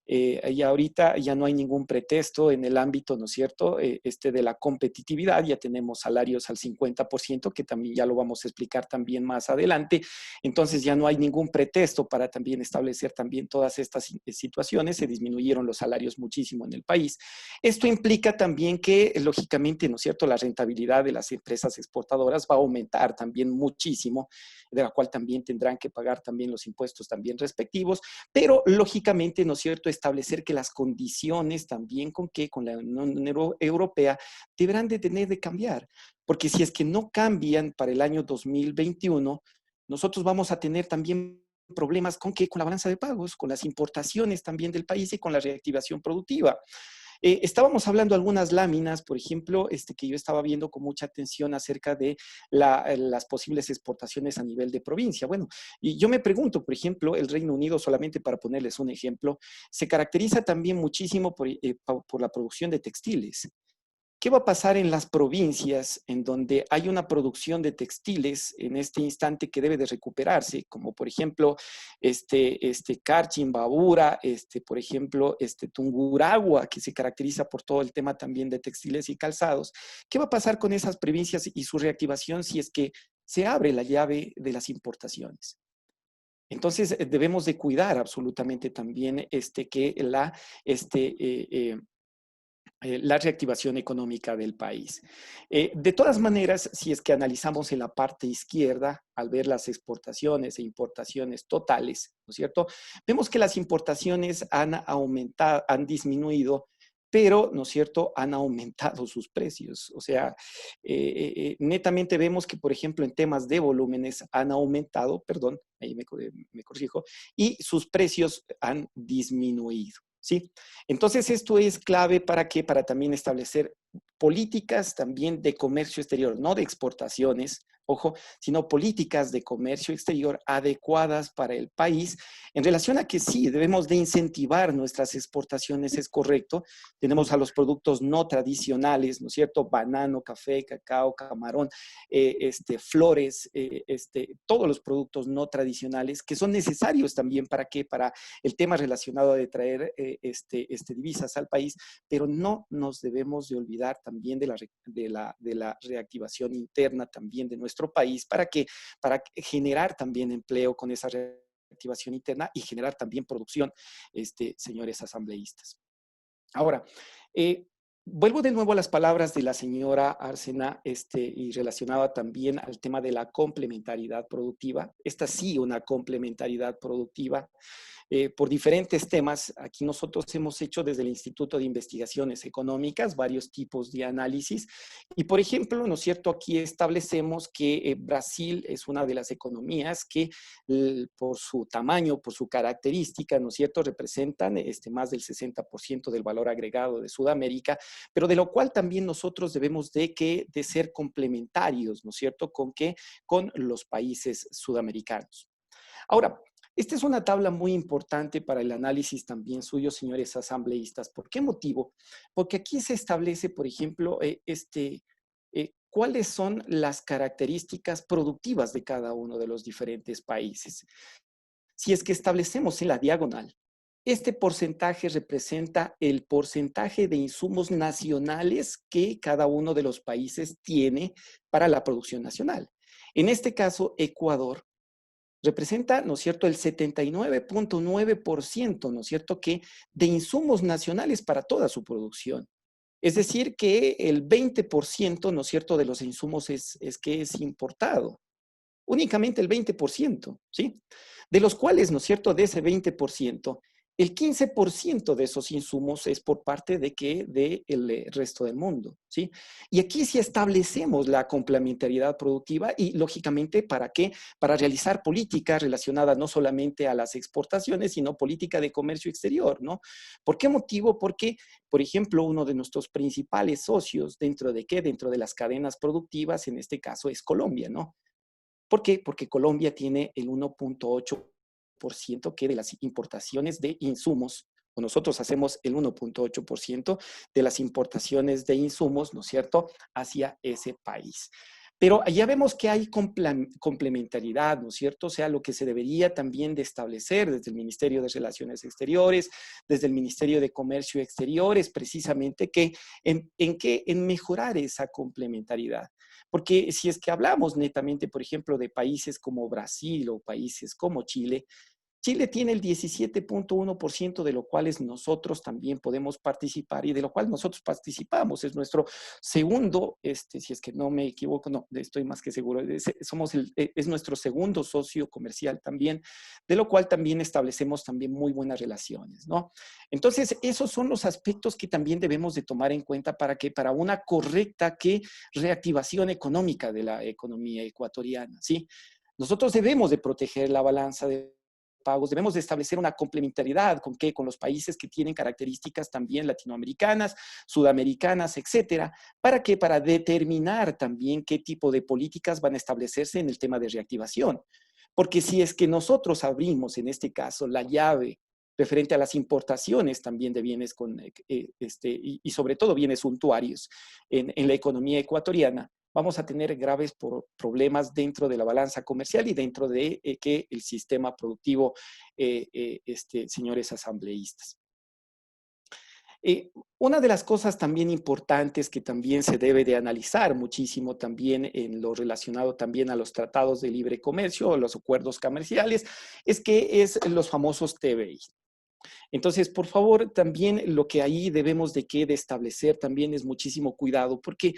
y ahorita ya no hay ningún pretexto en el ámbito, ¿no es cierto?, de la competitividad. Ya tenemos salarios al 50%, que también ya lo vamos a explicar también más adelante. Entonces ya no hay ningún pretexto para también establecer también todas estas situaciones. Se disminuyeron los salarios muchísimo en el país. Esto implica también que, lógicamente, ¿no es cierto?, la rentabilidad de las empresas exportadoras va a aumentar también muchísimo, de la cual también tendrán que pagar también los impuestos también respectivos, pero lógicamente, ¿no es cierto?, establecer que las condiciones también con la Unión Europea deberán de tener de cambiar, porque si es que no cambian para el año 2021, nosotros vamos a tener también problemas con la balanza de pagos, con las importaciones también del país y con la reactivación productiva. Estábamos hablando de algunas láminas, por ejemplo, que yo estaba viendo con mucha atención acerca de las posibles exportaciones a nivel de provincia. Bueno, y yo me pregunto, por ejemplo, el Reino Unido, solamente para ponerles un ejemplo, se caracteriza también muchísimo por la producción de textiles. ¿Qué va a pasar en las provincias en donde hay una producción de textiles en este instante que debe de recuperarse? Como por ejemplo, Carchi, Imbabura, por ejemplo, Tungurahua, que se caracteriza por todo el tema también de textiles y calzados. ¿Qué va a pasar con esas provincias y su reactivación si es que se abre la llave de las importaciones? Entonces, debemos de cuidar absolutamente también que la reactivación económica del país. De todas maneras, si es que analizamos en la parte izquierda, al ver las exportaciones e importaciones totales, ¿no es cierto?, vemos que las importaciones han aumentado, han disminuido, pero, ¿no es cierto?, han aumentado sus precios. O sea, netamente vemos que, por ejemplo, en temas de volúmenes han aumentado, perdón, ahí me corrijo, y sus precios han disminuido. ¿Sí? Entonces, esto es clave para qué, para también establecer políticas también de comercio exterior, no de exportaciones, ojo, sino políticas de comercio exterior adecuadas para el país, en relación a que sí, debemos de incentivar nuestras exportaciones, es correcto. Tenemos a los productos no tradicionales, ¿no es cierto? Banano, café, cacao, camarón, flores, todos los productos no tradicionales que son necesarios también para qué, para el tema relacionado de traer divisas al país, pero no nos debemos de olvidar también de la reactivación interna también de nuestro país. ¿Para qué? Para generar también empleo con esa reactivación interna y generar también producción, señores asambleístas. Ahora, vuelvo de nuevo a las palabras de la señora Arsena y relacionada también al tema de la complementariedad productiva. Esta sí, una complementariedad productiva. Por diferentes temas, aquí nosotros hemos hecho desde el Instituto de Investigaciones Económicas varios tipos de análisis y, por ejemplo, ¿no es cierto?, aquí establecemos que Brasil es una de las economías que por su tamaño, por su característica, ¿no es cierto?, representan más del 60% del valor agregado de Sudamérica, pero de lo cual también nosotros debemos de ser complementarios, ¿no es cierto?, con los países sudamericanos. Ahora, esta es una tabla muy importante para el análisis también suyo, señores asambleístas. ¿Por qué motivo? Porque aquí se establece, por ejemplo, cuáles son las características productivas de cada uno de los diferentes países. Si es que establecemos en la diagonal, este porcentaje representa el porcentaje de insumos nacionales que cada uno de los países tiene para la producción nacional. En este caso, Ecuador representa, ¿no es cierto?, el 79.9%, ¿no es cierto?, de insumos nacionales para toda su producción. Es decir, que el 20%, ¿no es cierto?, de los insumos es importado. Únicamente el 20%, ¿sí? De los cuales, ¿no es cierto?, de ese 20%, el 15% de esos insumos es por parte de del resto del mundo, ¿sí? Y aquí sí establecemos la complementariedad productiva y, lógicamente, ¿para qué? Para realizar políticas relacionadas no solamente a las exportaciones, sino política de comercio exterior, ¿no? ¿Por qué motivo? Porque, por ejemplo, uno de nuestros principales socios, ¿dentro de qué? Dentro de las cadenas productivas, en este caso, es Colombia, ¿no? ¿Por qué? Porque Colombia tiene el 1.8% que de las importaciones de insumos, o nosotros hacemos el 1.8% de las importaciones de insumos, ¿no es cierto?, hacia ese país. Pero ya vemos que hay complementariedad, ¿no es cierto? O sea, lo que se debería también de establecer desde el Ministerio de Relaciones Exteriores, desde el Ministerio de Comercio Exterior, es precisamente que en mejorar esa complementariedad. Porque si es que hablamos netamente, por ejemplo, de países como Brasil o países como Chile, Chile tiene el 17.1% de lo cual nosotros también podemos participar y de lo cual nosotros participamos. Es nuestro segundo, si es que no me equivoco, no, estoy más que seguro, es nuestro segundo socio comercial también, de lo cual también establecemos también muy buenas relaciones, ¿no? Entonces, esos son los aspectos que también debemos de tomar en cuenta para una correcta reactivación económica de la economía ecuatoriana, ¿sí? Nosotros debemos de proteger la balanza de pagos, debemos de establecer una complementariedad con los países que tienen características también latinoamericanas, sudamericanas, etcétera. ¿Para qué? Para determinar también qué tipo de políticas van a establecerse en el tema de reactivación. Porque si es que nosotros abrimos, en este caso, la llave referente a las importaciones también de bienes y sobre todo bienes suntuarios en la economía ecuatoriana, vamos a tener graves problemas dentro de la balanza comercial y dentro de que el sistema productivo, señores asambleístas. Una de las cosas también importantes que también se debe de analizar muchísimo también en lo relacionado también a los tratados de libre comercio o los acuerdos comerciales es los famosos TBI. Entonces, por favor, también lo que ahí debemos de establecer también es muchísimo cuidado, porque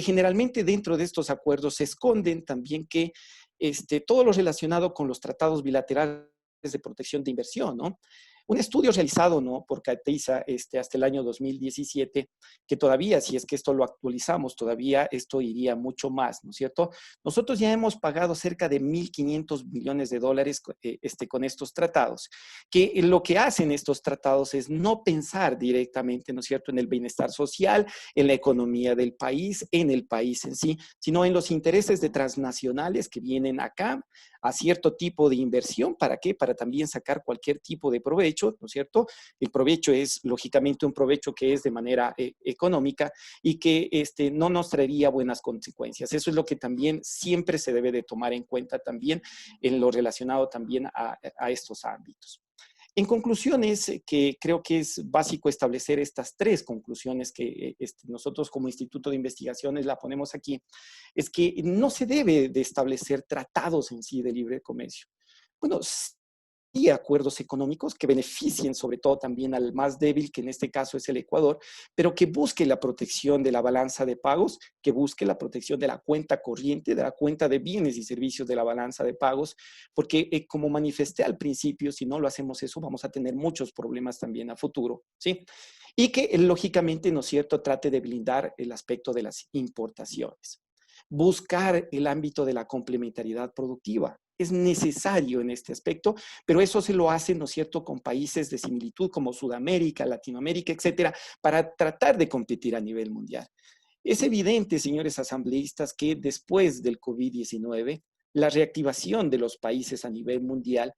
generalmente dentro de estos acuerdos se esconden también que todo lo relacionado con los tratados bilaterales de protección de inversión, ¿no? Un estudio realizado, ¿no?, por Cateiza hasta el año 2017, que todavía, si es que esto lo actualizamos, todavía esto iría mucho más, ¿no es cierto? Nosotros ya hemos pagado cerca de $1.500 millones con estos tratados, que lo que hacen estos tratados es no pensar directamente, ¿no es cierto?, en el bienestar social, en la economía del país, en el país en sí, sino en los intereses de transnacionales que vienen acá a cierto tipo de inversión. ¿Para qué? Para también sacar cualquier tipo de provecho, ¿no es cierto? El provecho es, lógicamente, un provecho que es de manera económica y que no nos traería buenas consecuencias. Eso es lo que también siempre se debe de tomar en cuenta también en lo relacionado también a estos ámbitos. En conclusiones, que creo que es básico establecer estas tres conclusiones que nosotros como Instituto de Investigaciones la ponemos aquí, es que no se debe de establecer tratados en sí de libre comercio. Bueno, y acuerdos económicos que beneficien sobre todo también al más débil, que en este caso es el Ecuador, pero que busque la protección de la balanza de pagos, que busque la protección de la cuenta corriente, de la cuenta de bienes y servicios de la balanza de pagos, porque como manifesté al principio, si no lo hacemos eso, vamos a tener muchos problemas también a futuro, ¿sí? Y que lógicamente, ¿no es cierto?, trate de blindar el aspecto de las importaciones. Buscar el ámbito de la complementariedad productiva. Es necesario en este aspecto, pero eso se lo hace, ¿no es cierto?, con países de similitud como Sudamérica, Latinoamérica, etcétera, para tratar de competir a nivel mundial. Es evidente, señores asambleístas, que después del COVID-19, la reactivación de los países a nivel mundial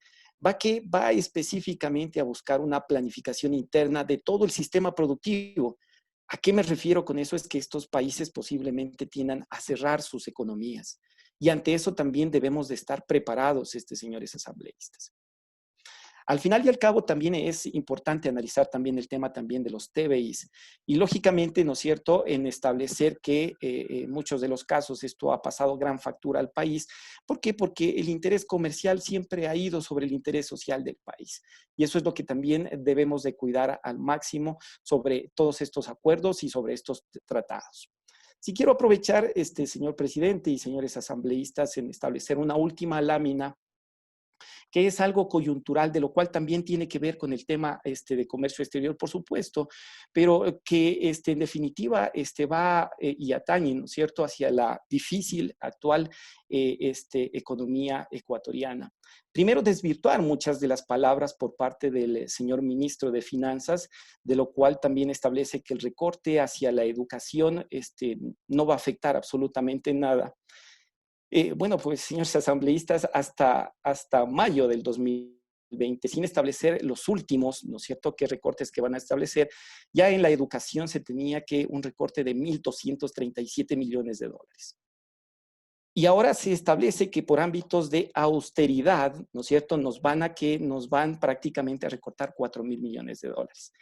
va específicamente a buscar una planificación interna de todo el sistema productivo. ¿A qué me refiero con eso? Es que estos países posiblemente tiendan a cerrar sus economías. Y ante eso también debemos de estar preparados, señores asambleístas. Al final y al cabo también es importante analizar también el tema también de los TBIs. Y lógicamente, ¿no es cierto?, en establecer que en muchos de los casos esto ha pasado gran factura al país. ¿Por qué? Porque el interés comercial siempre ha ido sobre el interés social del país. Y eso es lo que también debemos de cuidar al máximo sobre todos estos acuerdos y sobre estos tratados. Si quiero aprovechar, señor presidente y señores asambleístas, en establecer una última lámina que es algo coyuntural, de lo cual también tiene que ver con el tema de comercio exterior, por supuesto, pero que en definitiva va y atañe, ¿no es cierto?, hacia la difícil actual economía ecuatoriana. Primero, desvirtuar muchas de las palabras por parte del señor ministro de Finanzas, de lo cual también establece que el recorte hacia la educación no va a afectar absolutamente nada. Bueno, pues, señores asambleístas, hasta mayo del 2020, sin establecer los últimos, ¿no es cierto?, qué recortes que van a establecer, ya en la educación se tenía que un recorte de 1.237 millones de dólares. Y ahora se establece que por ámbitos de austeridad, ¿no es cierto?, nos van prácticamente a recortar 4.000 millones de dólares.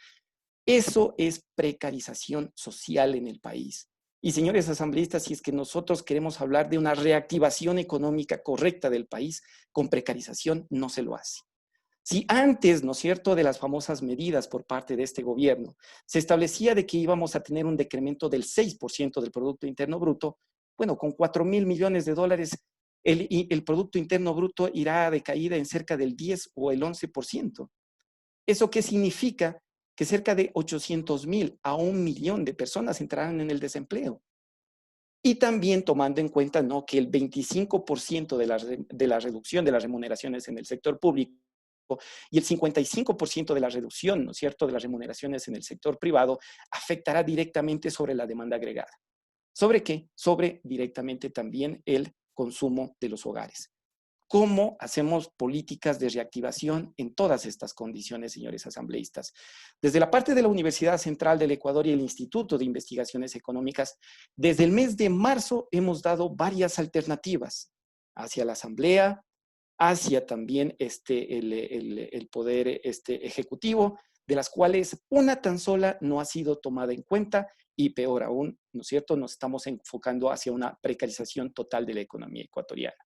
Eso es precarización social en el país. Y señores asambleístas, si es que nosotros queremos hablar de una reactivación económica correcta del país, con precarización no se lo hace. Si antes, ¿no es cierto?, de las famosas medidas por parte de este gobierno, se establecía de que íbamos a tener un decremento del 6% del Producto Interno Bruto, bueno, con 4.000 millones de dólares, el Producto Interno Bruto irá de caída en cerca del 10 o el 11%. ¿Eso qué significa? Que cerca de 800.000 a 1 millón de personas entrarán en el desempleo. Y también tomando en cuenta, ¿no?, que el 25% de la reducción de las remuneraciones en el sector público y el 55% de la reducción, ¿no es cierto?, de las remuneraciones en el sector privado afectará directamente sobre la demanda agregada. ¿Sobre qué? Sobre directamente también el consumo de los hogares. ¿Cómo hacemos políticas de reactivación en todas estas condiciones, señores asambleístas? Desde la parte de la Universidad Central del Ecuador y el Instituto de Investigaciones Económicas, desde el mes de marzo hemos dado varias alternativas hacia la Asamblea, hacia también el Poder Ejecutivo, de las cuales una tan sola no ha sido tomada en cuenta y peor aún, ¿no es cierto?, nos estamos enfocando hacia una precarización total de la economía ecuatoriana.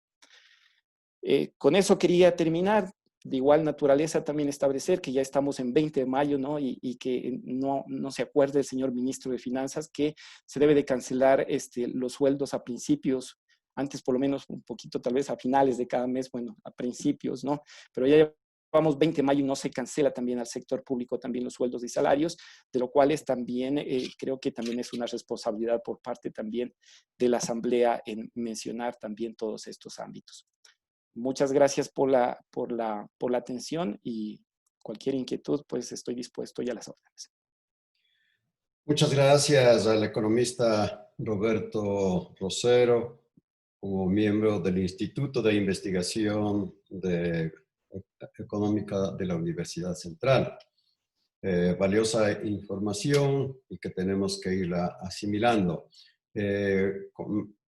Con eso quería terminar. De igual naturaleza también establecer que ya estamos en 20 de mayo, ¿no? Y que no se acuerde el señor ministro de Finanzas que se debe de cancelar los sueldos a principios, antes por lo menos un poquito tal vez a finales de cada mes, bueno, a principios, ¿no? Pero ya vamos 20 de mayo y no se cancela también al sector público también los sueldos y salarios, de lo cual es también, creo que también es una responsabilidad por parte también de la Asamblea en mencionar también todos estos ámbitos. Muchas gracias por la atención y cualquier inquietud, pues estoy dispuesto ya a las órdenes. Muchas gracias al economista Roberto Rosero, como miembro del Instituto de Investigación Económica de la Universidad Central. Valiosa información y que tenemos que irla asimilando.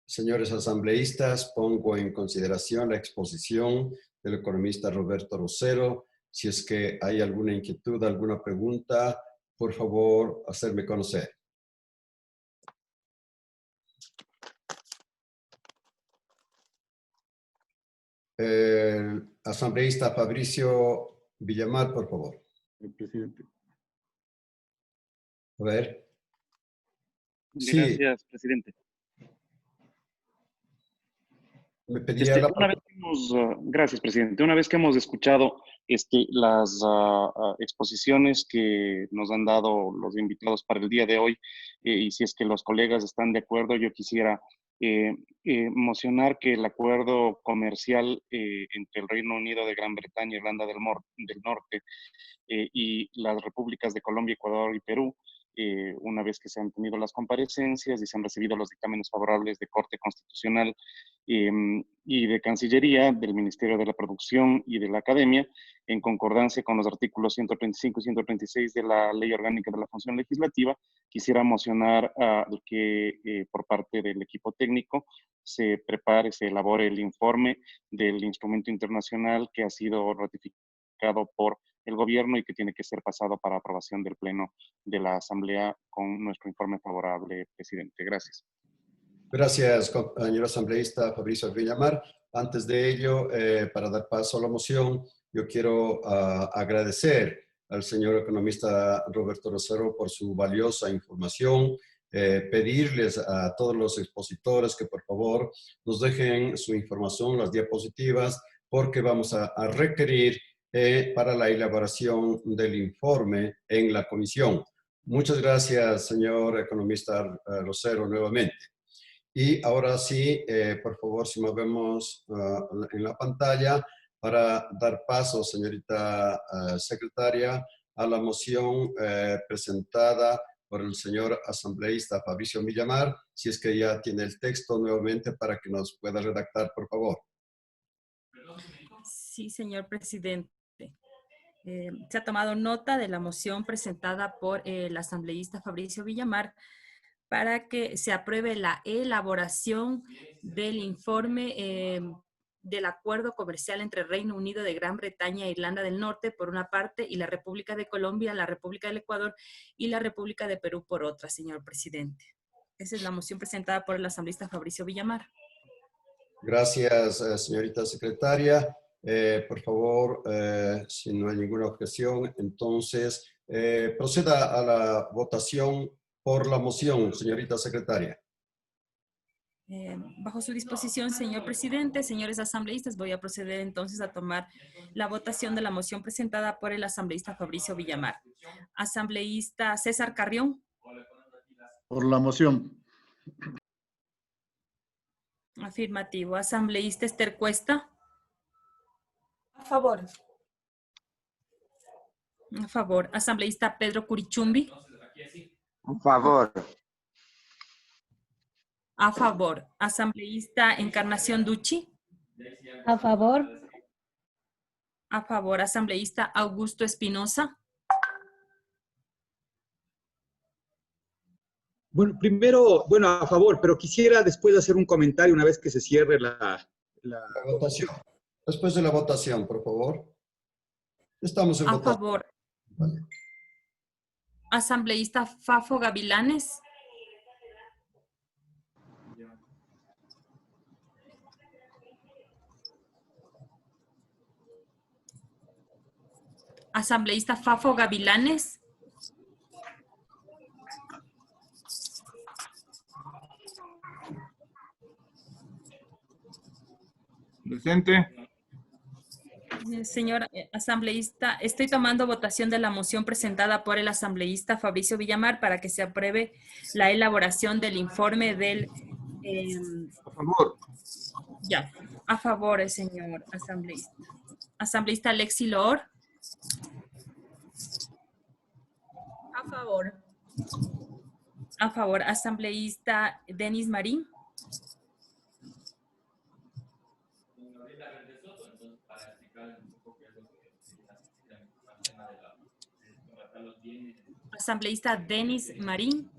Señores asambleístas, pongo en consideración la exposición del economista Roberto Rosero. Si es que hay alguna inquietud, alguna pregunta, por favor, hacerme conocer. Asambleísta Fabricio Villamar, por favor. Presidente. A ver. Gracias, presidente. Me pedía gracias, presidente. Una vez que hemos escuchado las exposiciones que nos han dado los invitados para el día de hoy, y si es que los colegas están de acuerdo, yo quisiera mocionar que el acuerdo comercial entre el Reino Unido de Gran Bretaña, Irlanda del Norte y las repúblicas de Colombia, Ecuador y Perú, una vez que se han tenido las comparecencias y se han recibido los dictámenes favorables de Corte Constitucional y de Cancillería, del Ministerio de la Producción y de la Academia, en concordancia con los artículos 135 y 136 de la Ley Orgánica de la Función Legislativa, quisiera mocionar que por parte del equipo técnico se elabore el informe del instrumento internacional que ha sido ratificado por el gobierno y que tiene que ser pasado para aprobación del Pleno de la Asamblea con nuestro informe favorable, presidente. Gracias. Gracias, compañero asambleísta Fabricio Villamar. Antes de ello, para dar paso a la moción, yo quiero agradecer al señor economista Roberto Rosero por su valiosa información, pedirles a todos los expositores que por favor nos dejen su información, las diapositivas, porque vamos a requerir para la elaboración del informe en la comisión. Muchas gracias, señor economista Rosero, nuevamente. Y ahora sí, por favor, si movemos en la pantalla para dar paso, señorita secretaria, a la moción presentada por el señor asambleísta Fabricio Villamar, si es que ya tiene el texto nuevamente para que nos pueda redactar, por favor. Sí, señor presidente. Se ha tomado nota de la moción presentada por el asambleísta Fabricio Villamar para que se apruebe la elaboración del informe del acuerdo comercial entre Reino Unido de Gran Bretaña e Irlanda del Norte por una parte y la República de Colombia, la República del Ecuador y la República de Perú por otra, señor presidente. Esa es la moción presentada por el asambleísta Fabricio Villamar. Gracias, señorita secretaria. Por favor, si no hay ninguna objeción, entonces proceda a la votación por la moción, señorita secretaria. Bajo su disposición, señor presidente, señores asambleístas, voy a proceder entonces a tomar la votación de la moción presentada por el asambleísta Fabricio Villamar. Asambleísta César Carrión. Por la moción. Afirmativo. Asambleísta Esther Cuesta. A favor. A favor. Asambleísta Pedro Curichumbi. A favor. A favor. Asambleísta Encarnación Ducci. A favor. A favor. Asambleísta Augusto Espinosa. Bueno, primero, a favor, pero quisiera después hacer un comentario una vez que se cierre la votación. Después de la votación, por favor. Estamos en votación. A favor. Vale. Asambleísta Fafo Gavilanes. Asambleísta Fafo Gavilanes. Presente. Señor asambleísta, estoy tomando votación de la moción presentada por el asambleísta Fabricio Villamar para que se apruebe la elaboración del informe del... A favor. Ya, a favor, señor asambleísta. Asambleísta Alexi Loor. A favor. A favor. Asambleísta Denis Marín. Asambleísta Denis Marín.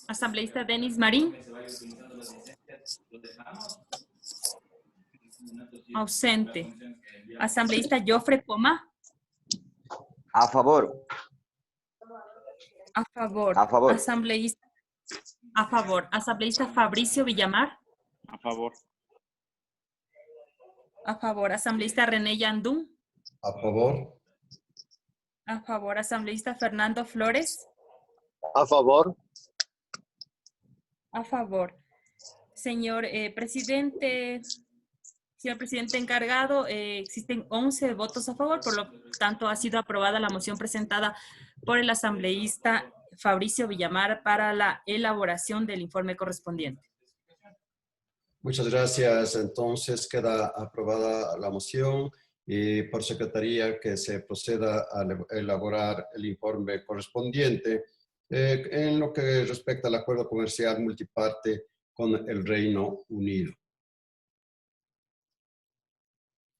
Asambleísta Denis Marín. Ausente. Asambleísta Jofre Poma. A favor. A favor. A favor. Asambleísta. A favor. Asambleísta Fabricio Villamar. A favor. A favor. Asambleísta René Yandún. A favor. A favor. Asambleísta Fernando Flores. A favor. A favor. Señor presidente, señor presidente encargado, existen 11 votos a favor, por lo tanto ha sido aprobada la moción presentada por el asambleísta Fabricio Villamar para la elaboración del informe correspondiente. Muchas gracias. Entonces queda aprobada la moción y por secretaría que se proceda a elaborar el informe correspondiente en lo que respecta al acuerdo comercial multiparte con el Reino Unido.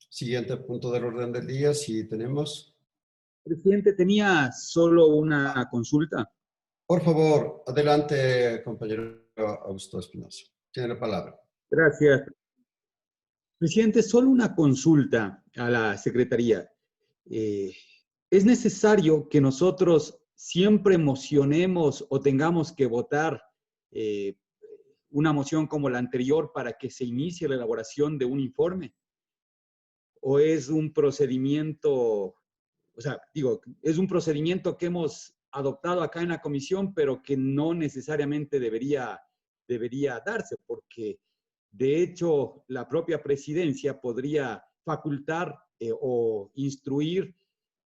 Siguiente punto del orden del día, si tenemos. Presidente, tenía solo una consulta. Por favor, adelante, compañero Augusto Espinosa. Tiene la palabra. Gracias. Presidente, solo una consulta a la Secretaría. ¿Es necesario que nosotros siempre mocionemos o tengamos que votar una moción como la anterior para que se inicie la elaboración de un informe? ¿O es un procedimiento, es un procedimiento que hemos adoptado acá en la comisión, pero que no necesariamente debería darse, porque de hecho la propia presidencia podría facultar o instruir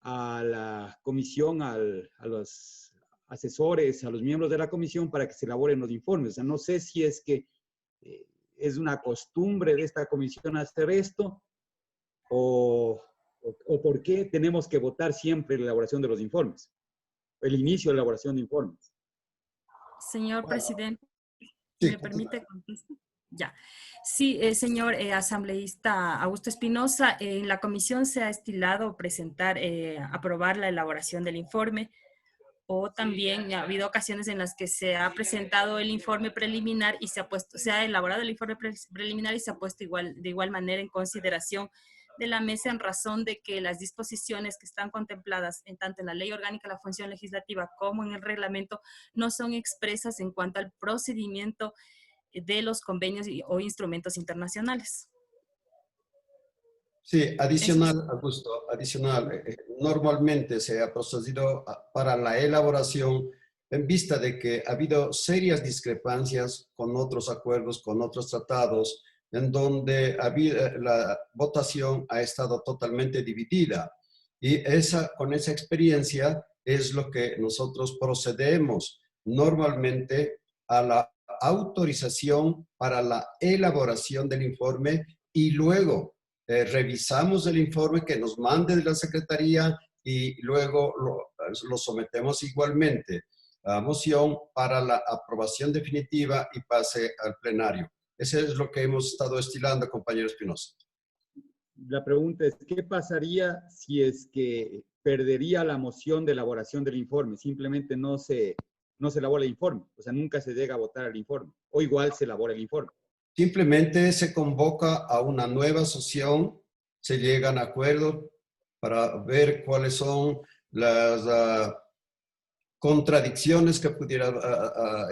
a la comisión, a los asesores, a los miembros de la comisión para que se elaboren los informes. O sea, no sé si es que es una costumbre de esta comisión hacer esto o por qué tenemos que votar siempre la elaboración de los informes, el inicio de la elaboración de informes. Señor presidente, ¿me permite contestar? Ya. Sí, señor asambleísta Augusto Espinosa, en la comisión se ha estilado presentar, aprobar la elaboración del informe, o también ha habido ocasiones en las que se ha presentado el informe preliminar y se ha elaborado el informe preliminar y se ha puesto de igual manera en consideración de la mesa en razón de que las disposiciones que están contempladas tanto en la Ley Orgánica de la Función Legislativa como en el reglamento no son expresas en cuanto al procedimiento de los convenios o instrumentos internacionales. Sí, adicional, Augusto, adicional. Normalmente se ha procedido para la elaboración en vista de que ha habido serias discrepancias con otros acuerdos, con otros tratados, en donde la votación ha estado totalmente dividida. Y con esa experiencia es lo que nosotros procedemos normalmente a la autorización para la elaboración del informe y luego revisamos el informe que nos mande de la Secretaría y luego lo sometemos igualmente a moción para la aprobación definitiva y pase al plenario. Eso es lo que hemos estado estilando, compañero Espinosa. La pregunta es, ¿qué pasaría si es que perdería la moción de elaboración del informe? Simplemente no se elabora el informe, o sea, nunca se llega a votar el informe, o igual se elabora el informe. Simplemente se convoca a una nueva sesión, se llegan a acuerdos para ver cuáles son las contradicciones que pudieran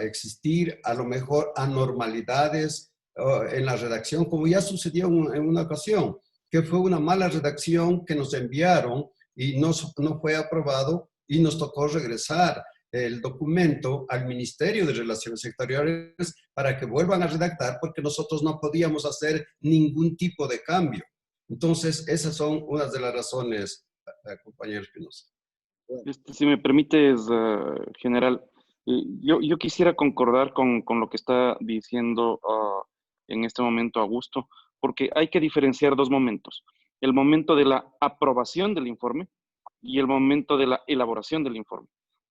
existir, a lo mejor anormalidades en la redacción, como ya sucedió en una ocasión, que fue una mala redacción que nos enviaron y no fue aprobado y nos tocó regresar el documento al Ministerio de Relaciones Exteriores para que vuelvan a redactar porque nosotros no podíamos hacer ningún tipo de cambio. Entonces, esas son unas de las razones, compañero Espinosa. Si me permites, general, yo quisiera concordar con lo que está diciendo en este momento Augusto, porque hay que diferenciar dos momentos. El momento de la aprobación del informe y el momento de la elaboración del informe.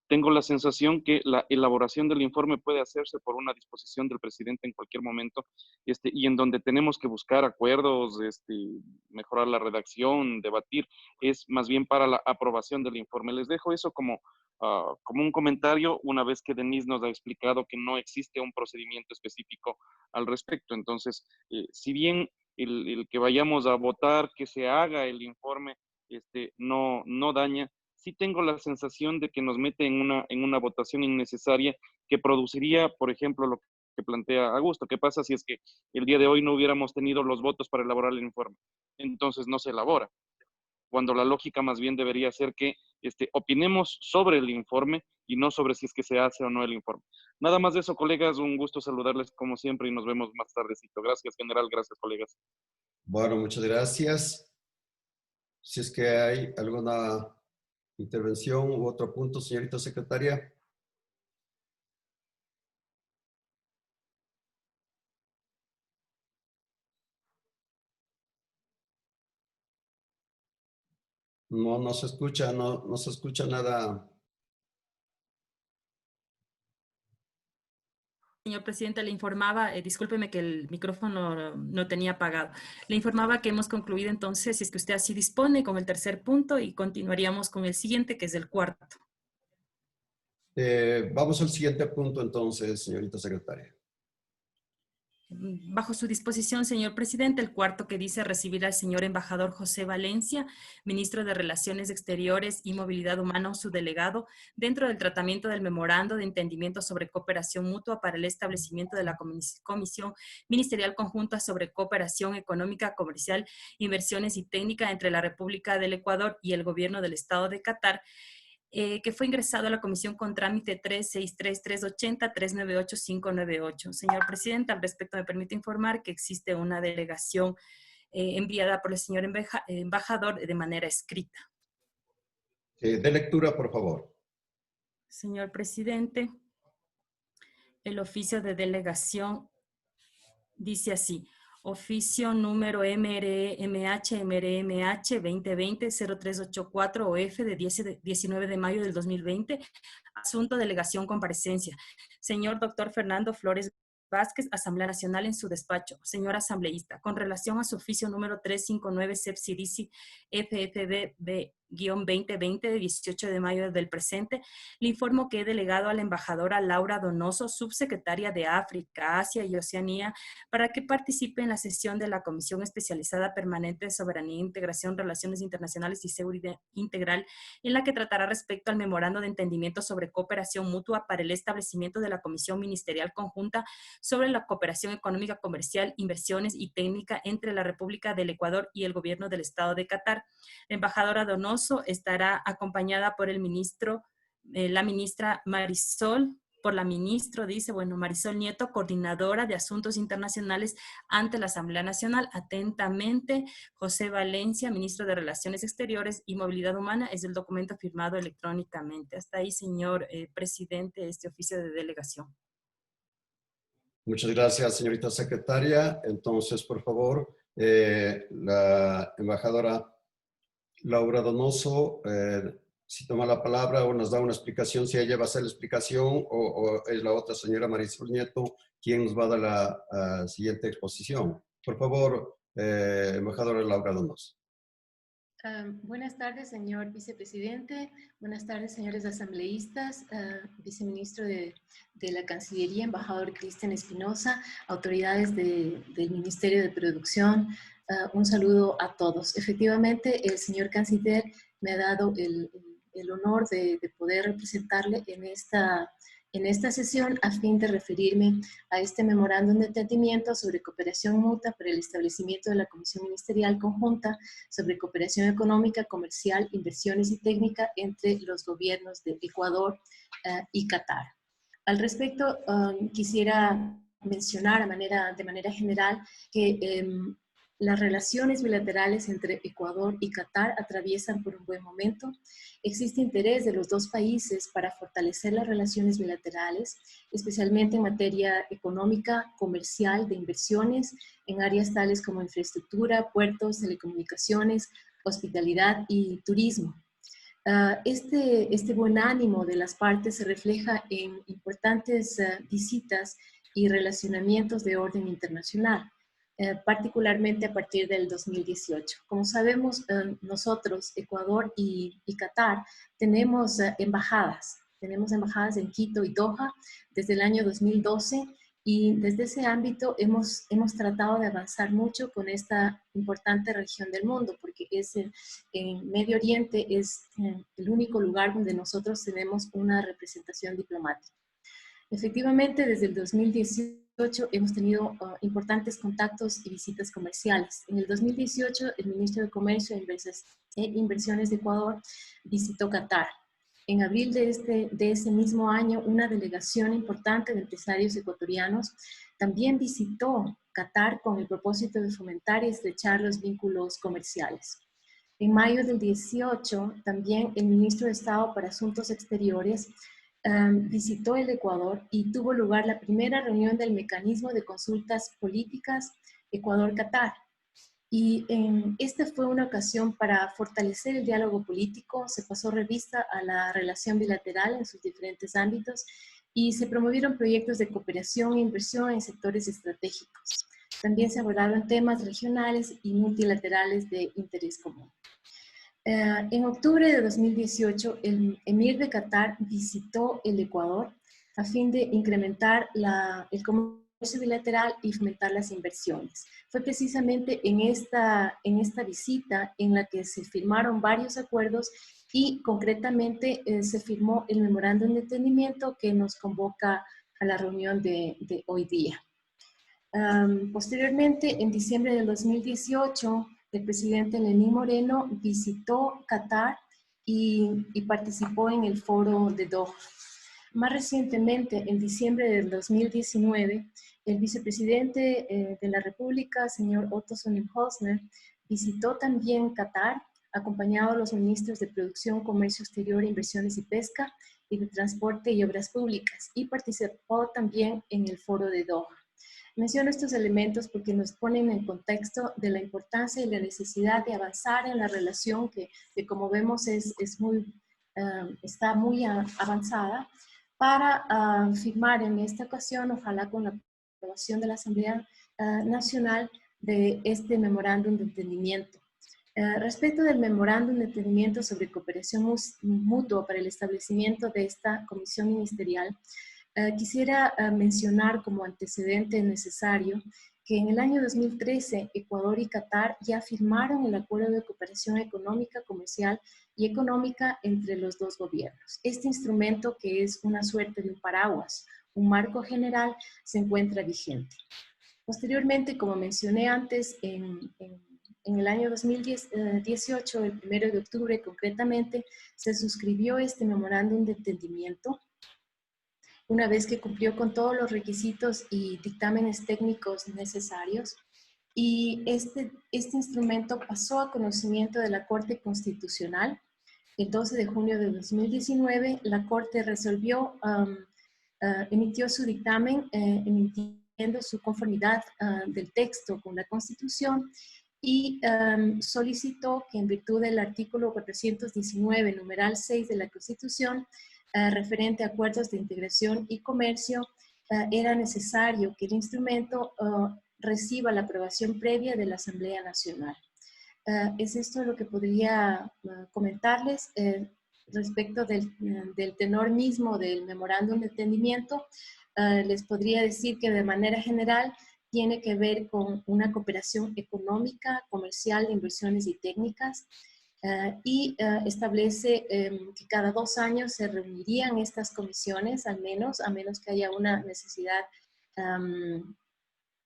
Tengo la sensación que la elaboración del informe puede hacerse por una disposición del presidente en cualquier momento, y en donde tenemos que buscar acuerdos, mejorar la redacción, debatir, es más bien para la aprobación del informe. Les dejo eso como un comentario, una vez que Denise nos ha explicado que no existe un procedimiento específico al respecto. Entonces, si bien el que vayamos a votar, que se haga el informe, no daña, sí tengo la sensación de que nos mete en una votación innecesaria que produciría, por ejemplo, lo que plantea Augusto. ¿Qué pasa si es que el día de hoy no hubiéramos tenido los votos para elaborar el informe? Entonces no se elabora, cuando la lógica más bien debería ser que opinemos sobre el informe y no sobre si es que se hace o no el informe. Nada más de eso, colegas, un gusto saludarles como siempre y nos vemos más tardecito. Gracias, general, gracias, colegas. Bueno, muchas gracias. Si es que hay alguna intervención u otro punto, señorita secretaria. No se escucha, no se escucha nada. Señor presidente, le informaba, discúlpeme que el micrófono no tenía apagado. Le informaba que hemos concluido entonces, si es que usted así dispone, con el tercer punto y continuaríamos con el siguiente, que es el cuarto. Vamos al siguiente punto entonces, señorita secretaria. Bajo su disposición, señor presidente, el cuarto que dice recibir al señor embajador José Valencia, ministro de Relaciones Exteriores y Movilidad Humana, o su delegado, dentro del tratamiento del memorando de entendimiento sobre cooperación mutua para el establecimiento de la Comisión Ministerial Conjunta sobre Cooperación Económica, Comercial, Inversiones y Técnica entre la República del Ecuador y el Gobierno del Estado de Qatar, que fue ingresado a la comisión con trámite 363-380-398-598. Señor presidente, al respecto me permite informar que existe una delegación enviada por el señor embajador de manera escrita. De lectura, por favor. Señor presidente, el oficio de delegación dice así: oficio número MRMH 2020-0384 OF de 19 de mayo del 2020. Asunto: delegación comparecencia. Señor doctor Fernando Flores Vázquez, Asamblea Nacional, en su despacho. Señor asambleísta, con relación a su oficio número 359 CEPSIDICI FFB-2020 de 18 de mayo del presente, le informo que he delegado a la embajadora Laura Donoso, subsecretaria de África, Asia y Oceanía, para que participe en la sesión de la Comisión Especializada Permanente de Soberanía, Integración, Relaciones Internacionales y Seguridad Integral, en la que tratará respecto al memorando de entendimiento sobre cooperación mutua para el establecimiento de la Comisión Ministerial Conjunta sobre la cooperación económica, comercial, inversiones y técnica entre la República del Ecuador y el Gobierno del Estado de Qatar. La embajadora Donoso estará acompañada por el ministro, la ministra Marisol, Marisol Nieto, coordinadora de Asuntos Internacionales ante la Asamblea Nacional. Atentamente, José Valencia, ministro de Relaciones Exteriores y Movilidad Humana. Es el documento firmado electrónicamente. Hasta ahí, señor presidente, este oficio de delegación. Muchas gracias, señorita secretaria. Entonces, por favor, la embajadora Laura Donoso, si toma la palabra o nos da una explicación, si ella va a hacer la explicación o es la otra señora Marisol Nieto quien nos va a dar la siguiente exposición. Por favor, embajadora Laura Donoso. Buenas tardes, señor vicepresidente. Buenas tardes, señores asambleístas, viceministro de la Cancillería, embajador Cristian Espinosa, autoridades del Ministerio de Producción. Un saludo a todos. Efectivamente, el señor canciller me ha dado el honor de poder representarle en esta sesión a fin de referirme a este memorándum de entendimiento sobre cooperación mutua para el establecimiento de la Comisión Ministerial Conjunta sobre cooperación económica, comercial, inversiones y técnica entre los gobiernos de Ecuador y Qatar. Al respecto, quisiera mencionar de manera general que las relaciones bilaterales entre Ecuador y Qatar atraviesan por un buen momento. Existe interés de los dos países para fortalecer las relaciones bilaterales, especialmente en materia económica, comercial, de inversiones, en áreas tales como infraestructura, puertos, telecomunicaciones, hospitalidad y turismo. Este buen ánimo de las partes se refleja en importantes visitas y relacionamientos de orden internacional. Particularmente a partir del 2018. Como sabemos, nosotros, Ecuador y Qatar, tenemos embajadas en Quito y Doha desde el año 2012 y desde ese ámbito hemos tratado de avanzar mucho con esta importante región del mundo, porque en Medio Oriente es el único lugar donde nosotros tenemos una representación diplomática. Efectivamente, desde el 2018 hemos tenido importantes contactos y visitas comerciales. En el 2018, el ministro de Comercio e Inversiones de Ecuador visitó Qatar. En abril de ese mismo año, una delegación importante de empresarios ecuatorianos también visitó Qatar con el propósito de fomentar y estrechar los vínculos comerciales. En mayo del 18, también el ministro de Estado para Asuntos Exteriores visitó el Ecuador y tuvo lugar la primera reunión del mecanismo de consultas políticas Ecuador-Qatar. Y esta fue una ocasión para fortalecer el diálogo político, se pasó revista a la relación bilateral en sus diferentes ámbitos y se promovieron proyectos de cooperación e inversión en sectores estratégicos. También se abordaron temas regionales y multilaterales de interés común. En octubre de 2018, el emir de Qatar visitó el Ecuador a fin de incrementar el comercio bilateral y fomentar las inversiones. Fue precisamente en esta visita en la que se firmaron varios acuerdos y concretamente se firmó el memorándum de entendimiento que nos convoca a la reunión de hoy día. Posteriormente, en diciembre del 2018, el presidente Lenín Moreno visitó Qatar y participó en el foro de Doha. Más recientemente, en diciembre del 2019, el vicepresidente de la República, señor Otto Sonnenholzner, visitó también Qatar, acompañado a los ministros de Producción, Comercio Exterior, Inversiones y Pesca, y de Transporte y Obras Públicas, y participó también en el foro de Doha. Menciono estos elementos porque nos ponen en contexto de la importancia y la necesidad de avanzar en la relación que como vemos, está muy avanzada, para firmar en esta ocasión, ojalá con la aprobación de la Asamblea Nacional, de este memorándum de entendimiento. Respecto del memorándum de entendimiento sobre cooperación mutua para el establecimiento de esta comisión ministerial, quisiera mencionar como antecedente necesario que en el año 2013 Ecuador y Qatar ya firmaron el acuerdo de cooperación económica, comercial y económica entre los dos gobiernos. Este instrumento, que es una suerte de un paraguas, un marco general, se encuentra vigente. Posteriormente, como mencioné antes, en el año 2018, el 1 de octubre concretamente, se suscribió este memorándum de entendimiento, una vez que cumplió con todos los requisitos y dictámenes técnicos necesarios, y este instrumento pasó a conocimiento de la Corte Constitucional. El 12 de junio de 2019, la Corte resolvió, emitió su dictamen, emitiendo su conformidad del texto con la Constitución, y solicitó que, en virtud del artículo 419, numeral 6 de la Constitución, referente a acuerdos de integración y comercio, era necesario que el instrumento reciba la aprobación previa de la Asamblea Nacional. Es esto lo que podría comentarles respecto del tenor mismo del memorándum de entendimiento. Les podría decir que de manera general tiene que ver con una cooperación económica, comercial, de inversiones y técnicas, y establece que cada 2 años se reunirían estas comisiones, a menos que haya una necesidad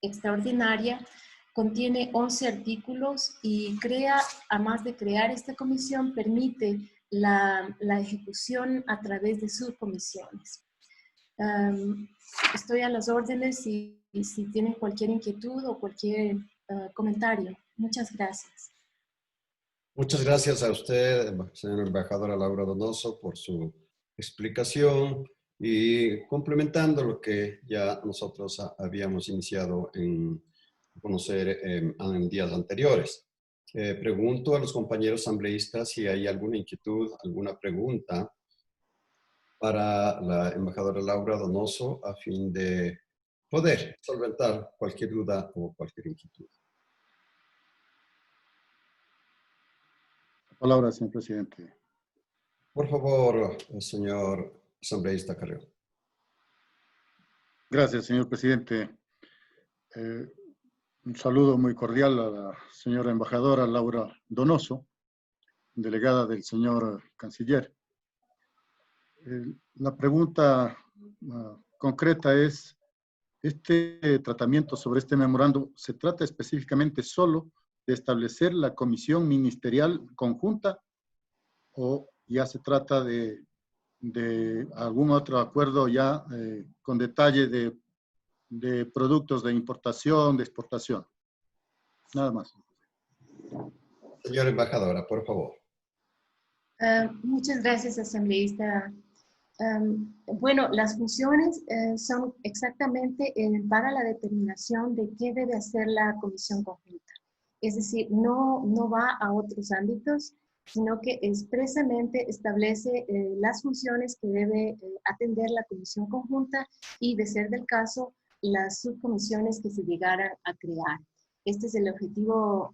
extraordinaria. Contiene 11 artículos y crea, además de crear esta comisión, permite la ejecución a través de subcomisiones. Estoy a las órdenes si tienen cualquier inquietud o cualquier comentario. Muchas gracias. Muchas gracias a usted, señora embajadora Laura Donoso, por su explicación y complementando lo que ya nosotros habíamos iniciado en conocer en días anteriores. Pregunto a los compañeros asambleístas si hay alguna inquietud, alguna pregunta para la embajadora Laura Donoso a fin de poder solventar cualquier duda o cualquier inquietud. Palabra, señor presidente. Por favor, señor asambleísta Carrión. Gracias, señor presidente. Un saludo muy cordial a la señora embajadora Laura Donoso, delegada del señor canciller. La pregunta concreta es, ¿este tratamiento sobre este memorándum se trata específicamente solo de establecer la comisión ministerial conjunta o ya se trata de algún otro acuerdo ya con detalle de productos de importación, de exportación? Nada más. Señora embajadora, por favor. Muchas gracias, asambleísta. Bueno, las funciones son exactamente para la determinación de qué debe hacer la comisión conjunta. Es decir, no va a otros ámbitos, sino que expresamente establece las funciones que debe atender la comisión conjunta y, de ser del caso, las subcomisiones que se llegaran a crear. Este es el objetivo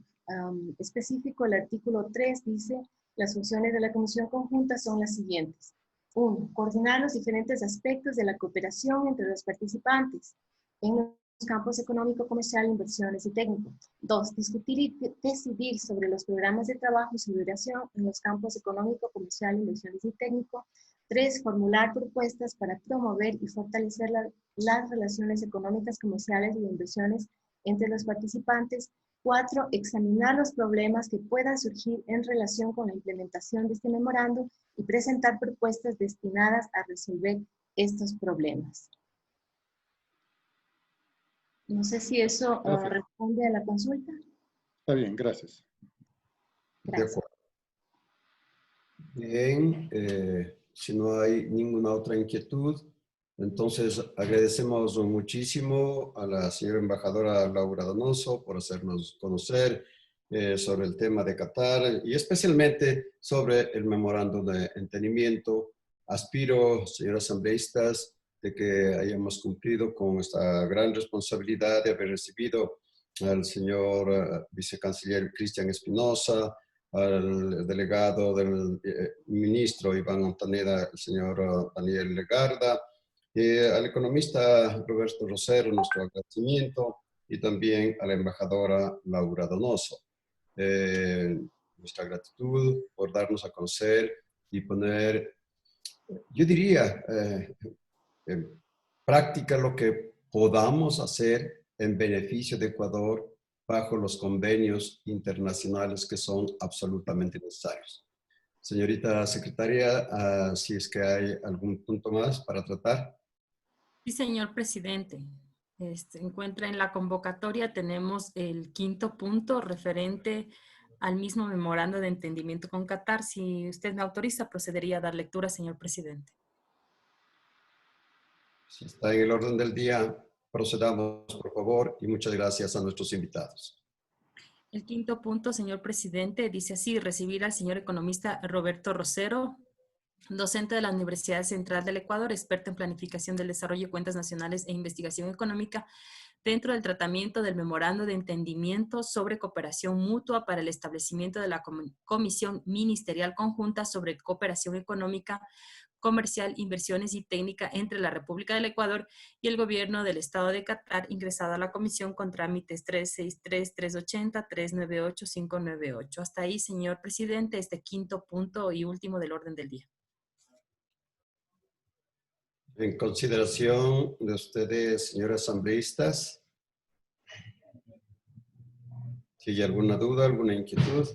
específico. El artículo 3 dice: las funciones de la comisión conjunta son las siguientes. 1. Coordinar los diferentes aspectos de la cooperación entre los participantes en los campos económico, comercial, inversiones y técnico. 2. Discutir y decidir sobre los programas de trabajo y su duración en los campos económico, comercial, inversiones y técnico. 3. Formular propuestas para promover y fortalecer las relaciones económicas, comerciales y de inversiones entre los participantes. 4. Examinar los problemas que puedan surgir en relación con la implementación de este memorando y presentar propuestas destinadas a resolver estos problemas. No sé si eso responde a la consulta. Está bien, gracias. Gracias. De acuerdo. Bien, si no hay ninguna otra inquietud, entonces agradecemos muchísimo a la señora embajadora Laura Donoso por hacernos conocer sobre el tema de Qatar y especialmente sobre el memorándum de entendimiento. Aspiro, señores asambleístas, de que hayamos cumplido con esta gran responsabilidad de haber recibido al señor vicecanciller Cristian Espinosa, al delegado del ministro Iván Montaneda, el señor Daniel Legarda, al economista Roberto Rosero, nuestro agradecimiento, y también a la embajadora Laura Donoso. Nuestra gratitud por darnos a conocer y poner, yo diría, en práctica lo que podamos hacer en beneficio de Ecuador bajo los convenios internacionales que son absolutamente necesarios. Señorita secretaria, si es que hay algún punto más para tratar. Sí, señor presidente. Se encuentra en la convocatoria, tenemos el 5º punto referente al mismo memorando de entendimiento con Qatar. Si usted me autoriza, procedería a dar lectura, señor presidente. Si está en el orden del día, procedamos, por favor, y muchas gracias a nuestros invitados. El 5º punto, señor presidente, dice así: recibir al señor economista Roberto Rosero, docente de la Universidad Central del Ecuador, experto en planificación del desarrollo, cuentas nacionales e investigación económica, dentro del tratamiento del memorando de entendimiento sobre cooperación mutua para el establecimiento de la Comisión Ministerial Conjunta sobre Cooperación Económica, Comercial, Inversiones y Técnica entre la República del Ecuador y el Gobierno del Estado de Qatar, ingresado a la Comisión con trámites 363, 380, 398, 598. Hasta ahí, señor presidente, este 5º punto y último del orden del día. En consideración de ustedes, señores asambleístas, si hay alguna duda, alguna inquietud.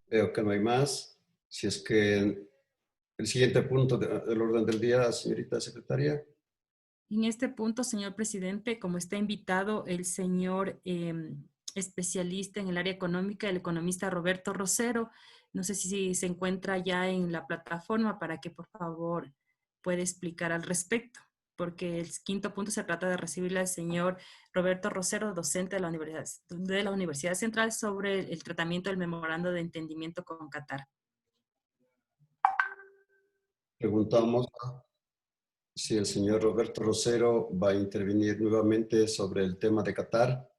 Veo que no hay más. Si es que el siguiente punto del orden del día, señorita secretaria. En este punto, señor presidente, como está invitado el señor especialista en el área económica, el economista Roberto Rosero, no sé si se encuentra ya en la plataforma para que por favor pueda explicar al respecto, porque el 5º punto se trata de recibirle al señor Roberto Rosero, docente de la Universidad Central, sobre el tratamiento del memorando de entendimiento con Qatar. Preguntamos si el señor Roberto Rosero va a intervenir nuevamente sobre el tema de Qatar.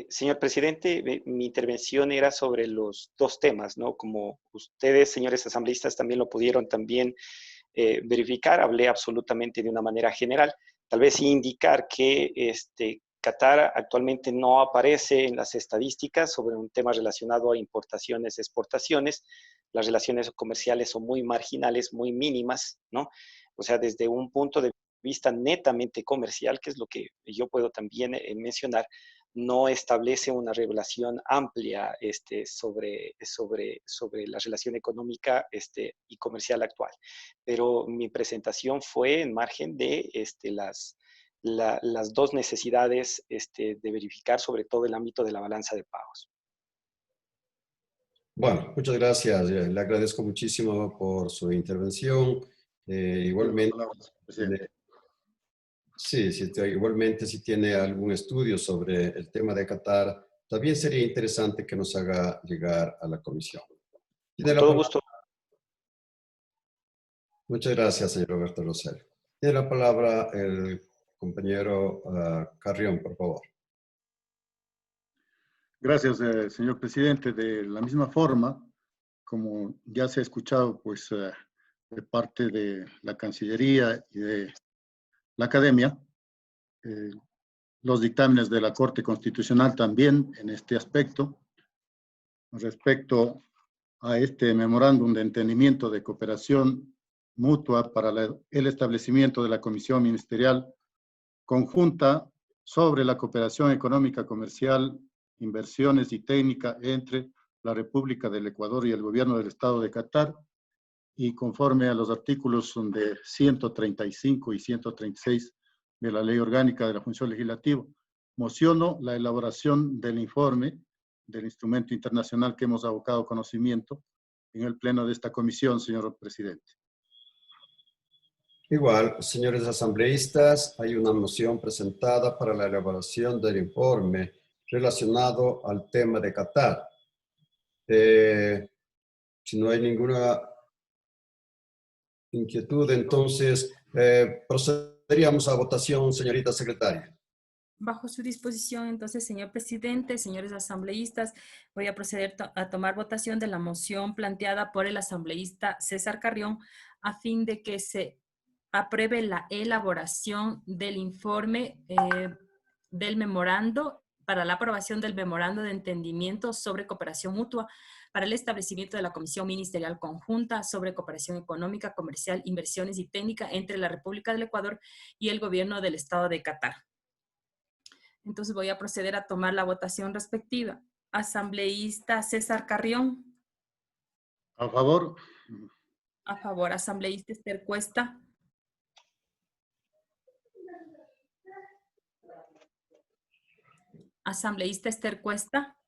Señor presidente, mi intervención era sobre los dos temas, ¿no? Como ustedes, señores asambleístas, también lo pudieron verificar, hablé absolutamente de una manera general. Tal vez indicar que Qatar actualmente no aparece en las estadísticas sobre un tema relacionado a importaciones, exportaciones. Las relaciones comerciales son muy marginales, muy mínimas, ¿no? O sea, desde un punto de vista netamente comercial, que es lo que yo puedo también mencionar, no establece una regulación amplia sobre la relación económica y comercial actual. Pero mi presentación fue en margen de las dos necesidades de verificar, sobre todo el ámbito de la balanza de pagos. Bueno, muchas gracias. Le agradezco muchísimo por su intervención. Igualmente, igualmente, si tiene algún estudio sobre el tema de Qatar, también sería interesante que nos haga llegar a la comisión. Con todo gusto. Muchas gracias, señor Roberto Rosero. Tiene la palabra el compañero Carrión, por favor. Gracias, señor presidente. De la misma forma, como ya se ha escuchado, pues, de parte de la Cancillería y de la Academia, los dictámenes de la Corte Constitucional también en este aspecto, respecto a este memorándum de entendimiento de cooperación mutua para el establecimiento de la Comisión Ministerial Conjunta sobre la cooperación económica, comercial, inversiones y técnica entre la República del Ecuador y el Gobierno del Estado de Qatar, y conforme a los artículos de 135 y 136 de la Ley Orgánica de la Función Legislativa, mociono la elaboración del informe del instrumento internacional que hemos abocado conocimiento en el pleno de esta comisión, señor presidente. Igual, señores asambleístas, hay una moción presentada para la elaboración del informe relacionado al tema de Qatar. Si no hay ninguna inquietud, entonces procederíamos a votación, señorita secretaria. Bajo su disposición, entonces, señor presidente, señores asambleístas, voy a proceder a tomar votación de la moción planteada por el asambleísta César Carrión a fin de que se apruebe la elaboración del informe del memorando para la aprobación del memorando de entendimiento sobre cooperación mutua para el establecimiento de la Comisión Ministerial Conjunta sobre Cooperación Económica, Comercial, Inversiones y Técnica entre la República del Ecuador y el Gobierno del Estado de Qatar. Entonces voy a proceder a tomar la votación respectiva. Asambleísta César Carrión. A favor. A favor. Asambleísta Esther Cuesta. Asambleísta Esther Cuesta.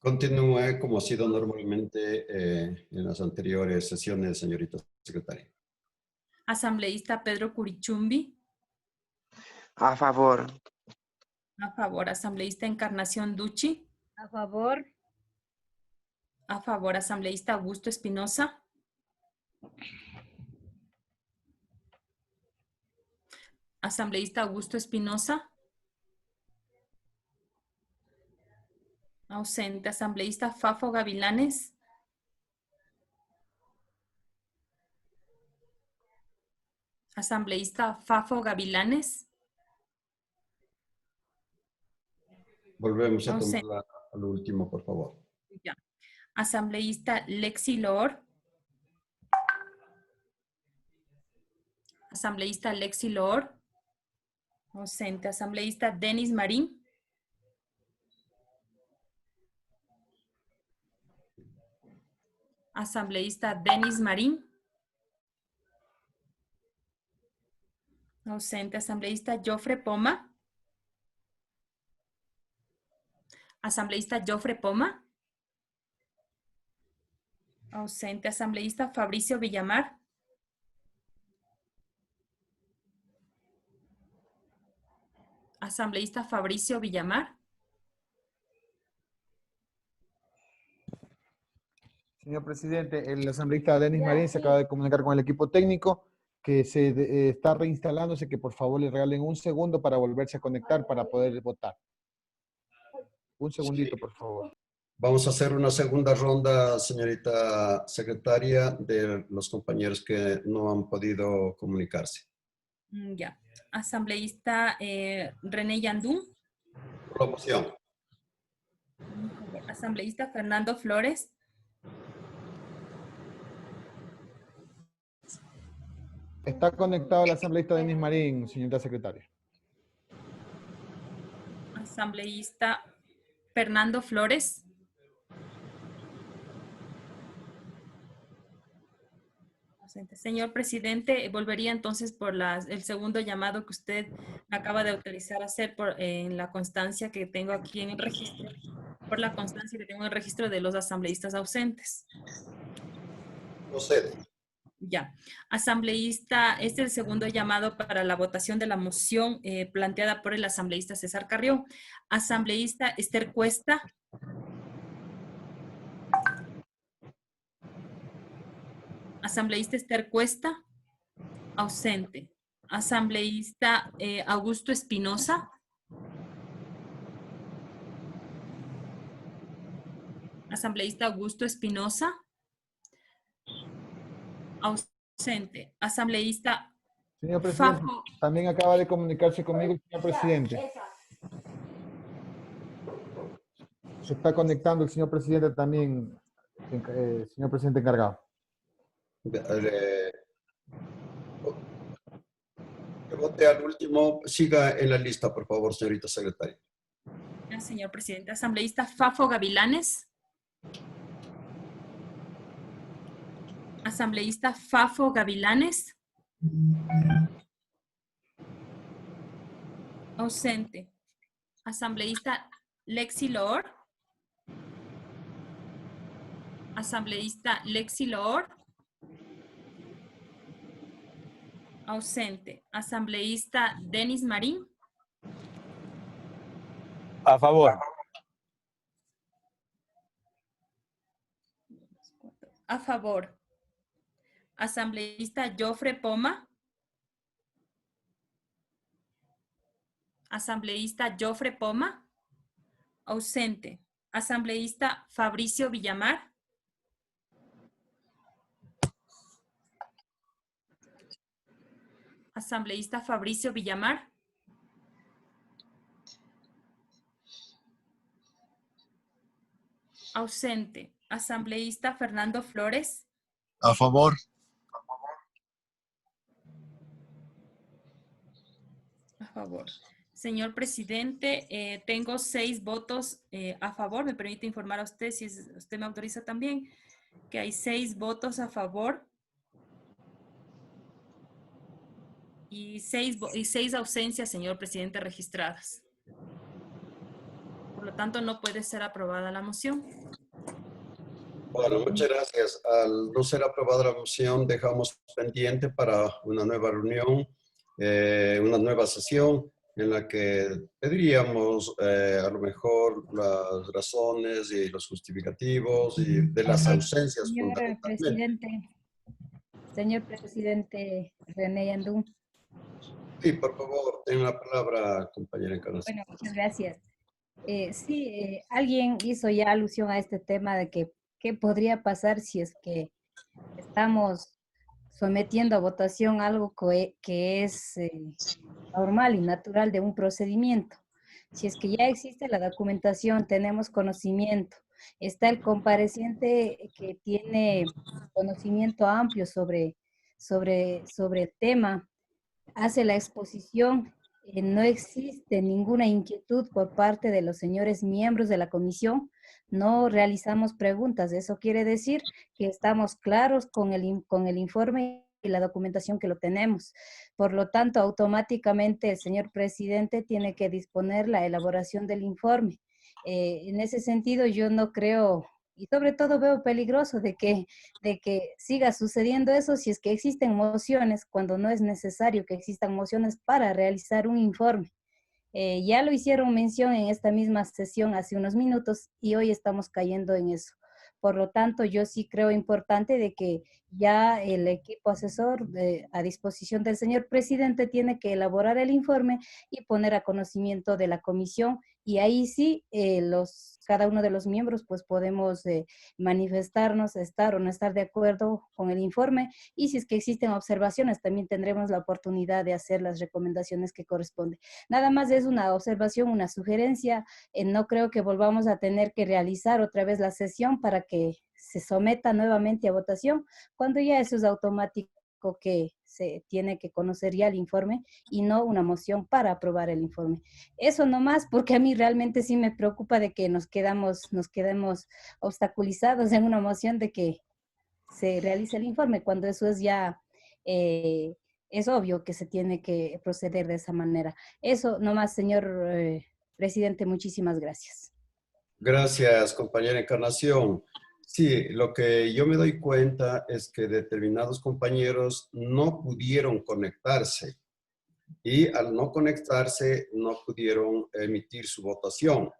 Continúe como ha sido normalmente en las anteriores sesiones, señorita secretaria. Asambleísta Pedro Curichumbi. A favor. A favor. Asambleísta Encarnación Ducci. A favor. A favor. Asambleísta Augusto Espinosa. Asambleísta Augusto Espinosa. Ausente. Asambleísta Fafo Gavilanes. Asambleísta Fafo Gavilanes. Volvemos a tomar al último, por favor. Ya. Asambleísta Lexi Loor. Asambleísta Lexi Loor. Ausente. Asambleísta Denis Marín. Asambleísta Denis Marín. Ausente. Asambleísta Jofre Poma. Asambleísta Jofre Poma. Ausente. Asambleísta Fabricio Villamar. Asambleísta Fabricio Villamar. Señor presidente, el asambleísta Denis Marín se acaba de comunicar con el equipo técnico que se está reinstalándose, que por favor le regalen un segundo para volverse a conectar para poder votar. Un segundito, por favor. Vamos a hacer una segunda ronda, señorita secretaria, de los compañeros que no han podido comunicarse. Ya. Asambleísta René Yandú. Por la moción. Asambleísta Fernando Flores. Está conectado el asambleísta Denis Marín, señorita secretaria. Asambleísta Fernando Flores. Señor presidente, volvería entonces por el segundo llamado que usted me acaba de autorizar a hacer en la constancia que tengo aquí en el registro, por la constancia que tengo en el registro de los asambleístas ausentes. Procede. Ya. Asambleísta, este es el segundo llamado para la votación de la moción planteada por el asambleísta César Carrión. Asambleísta Esther Cuesta. Asambleísta Esther Cuesta. Ausente. Asambleísta Augusto Espinosa. Asambleísta Augusto Espinosa. Ausente. Asambleísta Señor presidente, Fafo. también acaba de comunicarse conmigo el señor presidente. Se está conectando el señor presidente también, señor presidente encargado. vote al último, siga en la lista, por favor, señorita secretaria. Señor presidente, asambleísta Fafo Gavilanes. Asambleísta Fafo Gavilanes. Ausente. Asambleísta Lexi Loor. Asambleísta Lexi Loor. Ausente. Asambleísta Denis Marín. A favor. A favor. Asambleísta Jofre Poma. Asambleísta Jofre Poma. Ausente. Asambleísta Fabricio Villamar. Asambleísta Fabricio Villamar. Ausente. Asambleísta Fernando Flores. A favor. A favor. Señor presidente, tengo 6 votos a favor. Me permite informar a usted, si usted me autoriza también, que hay 6 votos a favor y 6 ausencias, señor presidente, registradas. Por lo tanto, no puede ser aprobada la moción. Bueno, muchas gracias. Al no ser aprobada la moción, dejamos pendiente para una nueva reunión, una nueva sesión en la que pediríamos a lo mejor las razones y los justificativos y de las ausencias fundamentalmente. Señor presidente René Yandú. Sí, por favor, tenga la palabra, compañera Encarnación. Bueno, muchas gracias. Sí, alguien hizo ya alusión a este tema de que qué podría pasar si es que estamos sometiendo a votación algo que es normal y natural de un procedimiento. Si es que ya existe la documentación, tenemos conocimiento, está el compareciente que tiene conocimiento amplio sobre el tema, hace la exposición, no existe ninguna inquietud por parte de los señores miembros de la comisión, no realizamos preguntas. Eso quiere decir que estamos claros con el informe y la documentación que lo tenemos. Por lo tanto, automáticamente el señor presidente tiene que disponer la elaboración del informe. En ese sentido, yo no creo, y sobre todo veo peligroso de que siga sucediendo eso si es que existen mociones, cuando no es necesario que existan mociones para realizar un informe. Ya lo hicieron mención en esta misma sesión hace unos minutos y hoy estamos cayendo en eso. Por lo tanto, yo sí creo importante de que ya el equipo asesor a disposición del señor presidente tiene que elaborar el informe y poner a conocimiento de la comisión, y ahí sí cada uno de los miembros pues podemos manifestarnos, estar o no estar de acuerdo con el informe, y si es que existen observaciones también tendremos la oportunidad de hacer las recomendaciones que corresponden. Nada más es una observación, una sugerencia. No creo que volvamos a tener que realizar otra vez la sesión para que se someta nuevamente a votación, cuando ya eso es automático, que se tiene que conocer ya el informe y no una moción para aprobar el informe. Eso nomás, porque a mí realmente sí me preocupa de que nos quedemos obstaculizados en una moción de que se realice el informe, cuando eso es ya, es obvio que se tiene que proceder de esa manera. Eso nomás, señor presidente, muchísimas gracias. Gracias, compañera Encarnación. Sí, lo que yo me doy cuenta es que determinados compañeros no pudieron conectarse y al no conectarse no pudieron emitir su votación.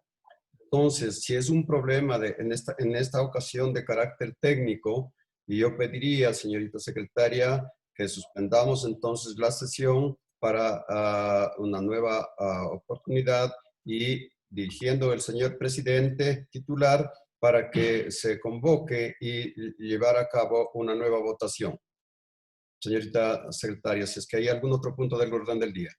Entonces, si es un problema en esta ocasión de carácter técnico, y yo pediría, señorita secretaria, que suspendamos entonces la sesión para una nueva oportunidad y dirigiendo el señor presidente titular para que se convoque y llevar a cabo una nueva votación. Señorita secretaria, si es que hay algún otro punto del orden del día.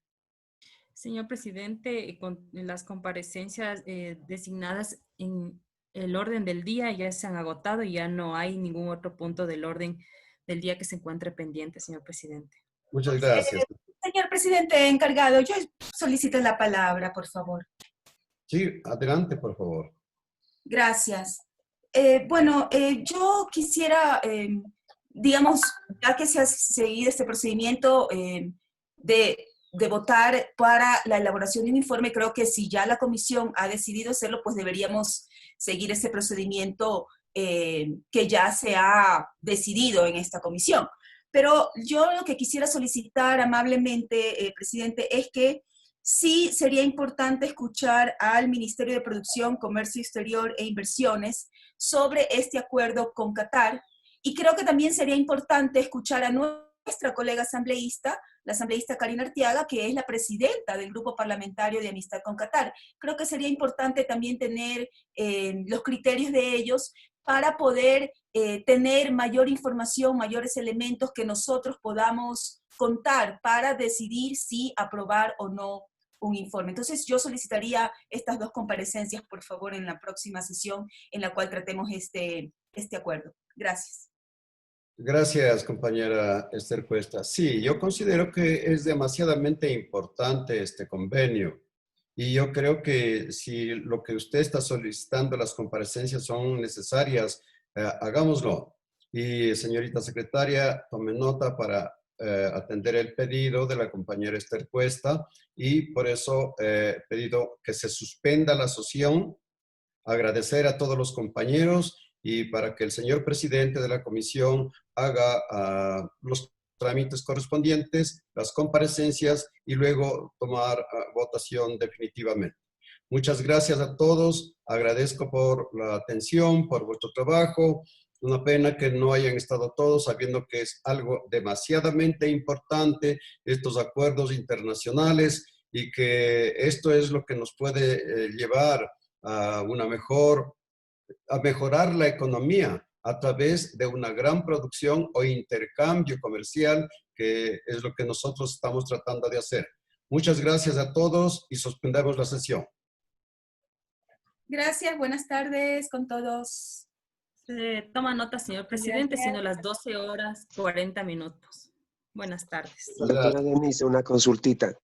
Señor presidente, con las comparecencias designadas en el orden del día ya se han agotado y ya no hay ningún otro punto del orden del día que se encuentre pendiente, señor presidente. Muchas gracias. Señor presidente encargado, yo solicito la palabra, por favor. Sí, adelante, por favor. Gracias. Yo quisiera, digamos, ya que se ha seguido este procedimiento de votar para la elaboración de un informe, creo que si ya la comisión ha decidido hacerlo, pues deberíamos seguir ese procedimiento que ya se ha decidido en esta comisión. Pero yo lo que quisiera solicitar amablemente, presidente, es que sí sería importante escuchar al Ministerio de Producción, Comercio Exterior e Inversiones sobre este acuerdo con Qatar. Y creo que también sería importante escuchar a nuestra colega asambleísta, la asambleísta Karina Arteaga, que es la presidenta del Grupo Parlamentario de Amistad con Qatar. Creo que sería importante también tener los criterios de ellos para poder tener mayor información, mayores elementos que nosotros podamos contar para decidir si aprobar o no un informe. Entonces, yo solicitaría estas dos comparecencias, por favor, en la próxima sesión en la cual tratemos este acuerdo. Gracias. Gracias, compañera Esther Cuesta. Sí, yo considero que es demasiadamente importante este convenio. Y yo creo que si lo que usted está solicitando, las comparecencias son necesarias, hagámoslo. Y señorita secretaria, tome nota para atender el pedido de la compañera Esther Cuesta y por eso he pedido que se suspenda la sesión, agradecer a todos los compañeros y para que el señor presidente de la comisión haga los trámites correspondientes, las comparecencias y luego tomar votación definitivamente. Muchas gracias a todos, agradezco por la atención, por vuestro trabajo. Una pena que no hayan estado todos, sabiendo que es algo demasiadamente importante, estos acuerdos internacionales, y que esto es lo que nos puede llevar a a mejorar la economía a través de una gran producción o intercambio comercial, que es lo que nosotros estamos tratando de hacer. Muchas gracias a todos y suspendemos la sesión. Gracias, buenas tardes con todos. Toma nota, señor presidente, siendo las 12 horas 40 minutos. Buenas tardes. Doctora Denise, una consultita.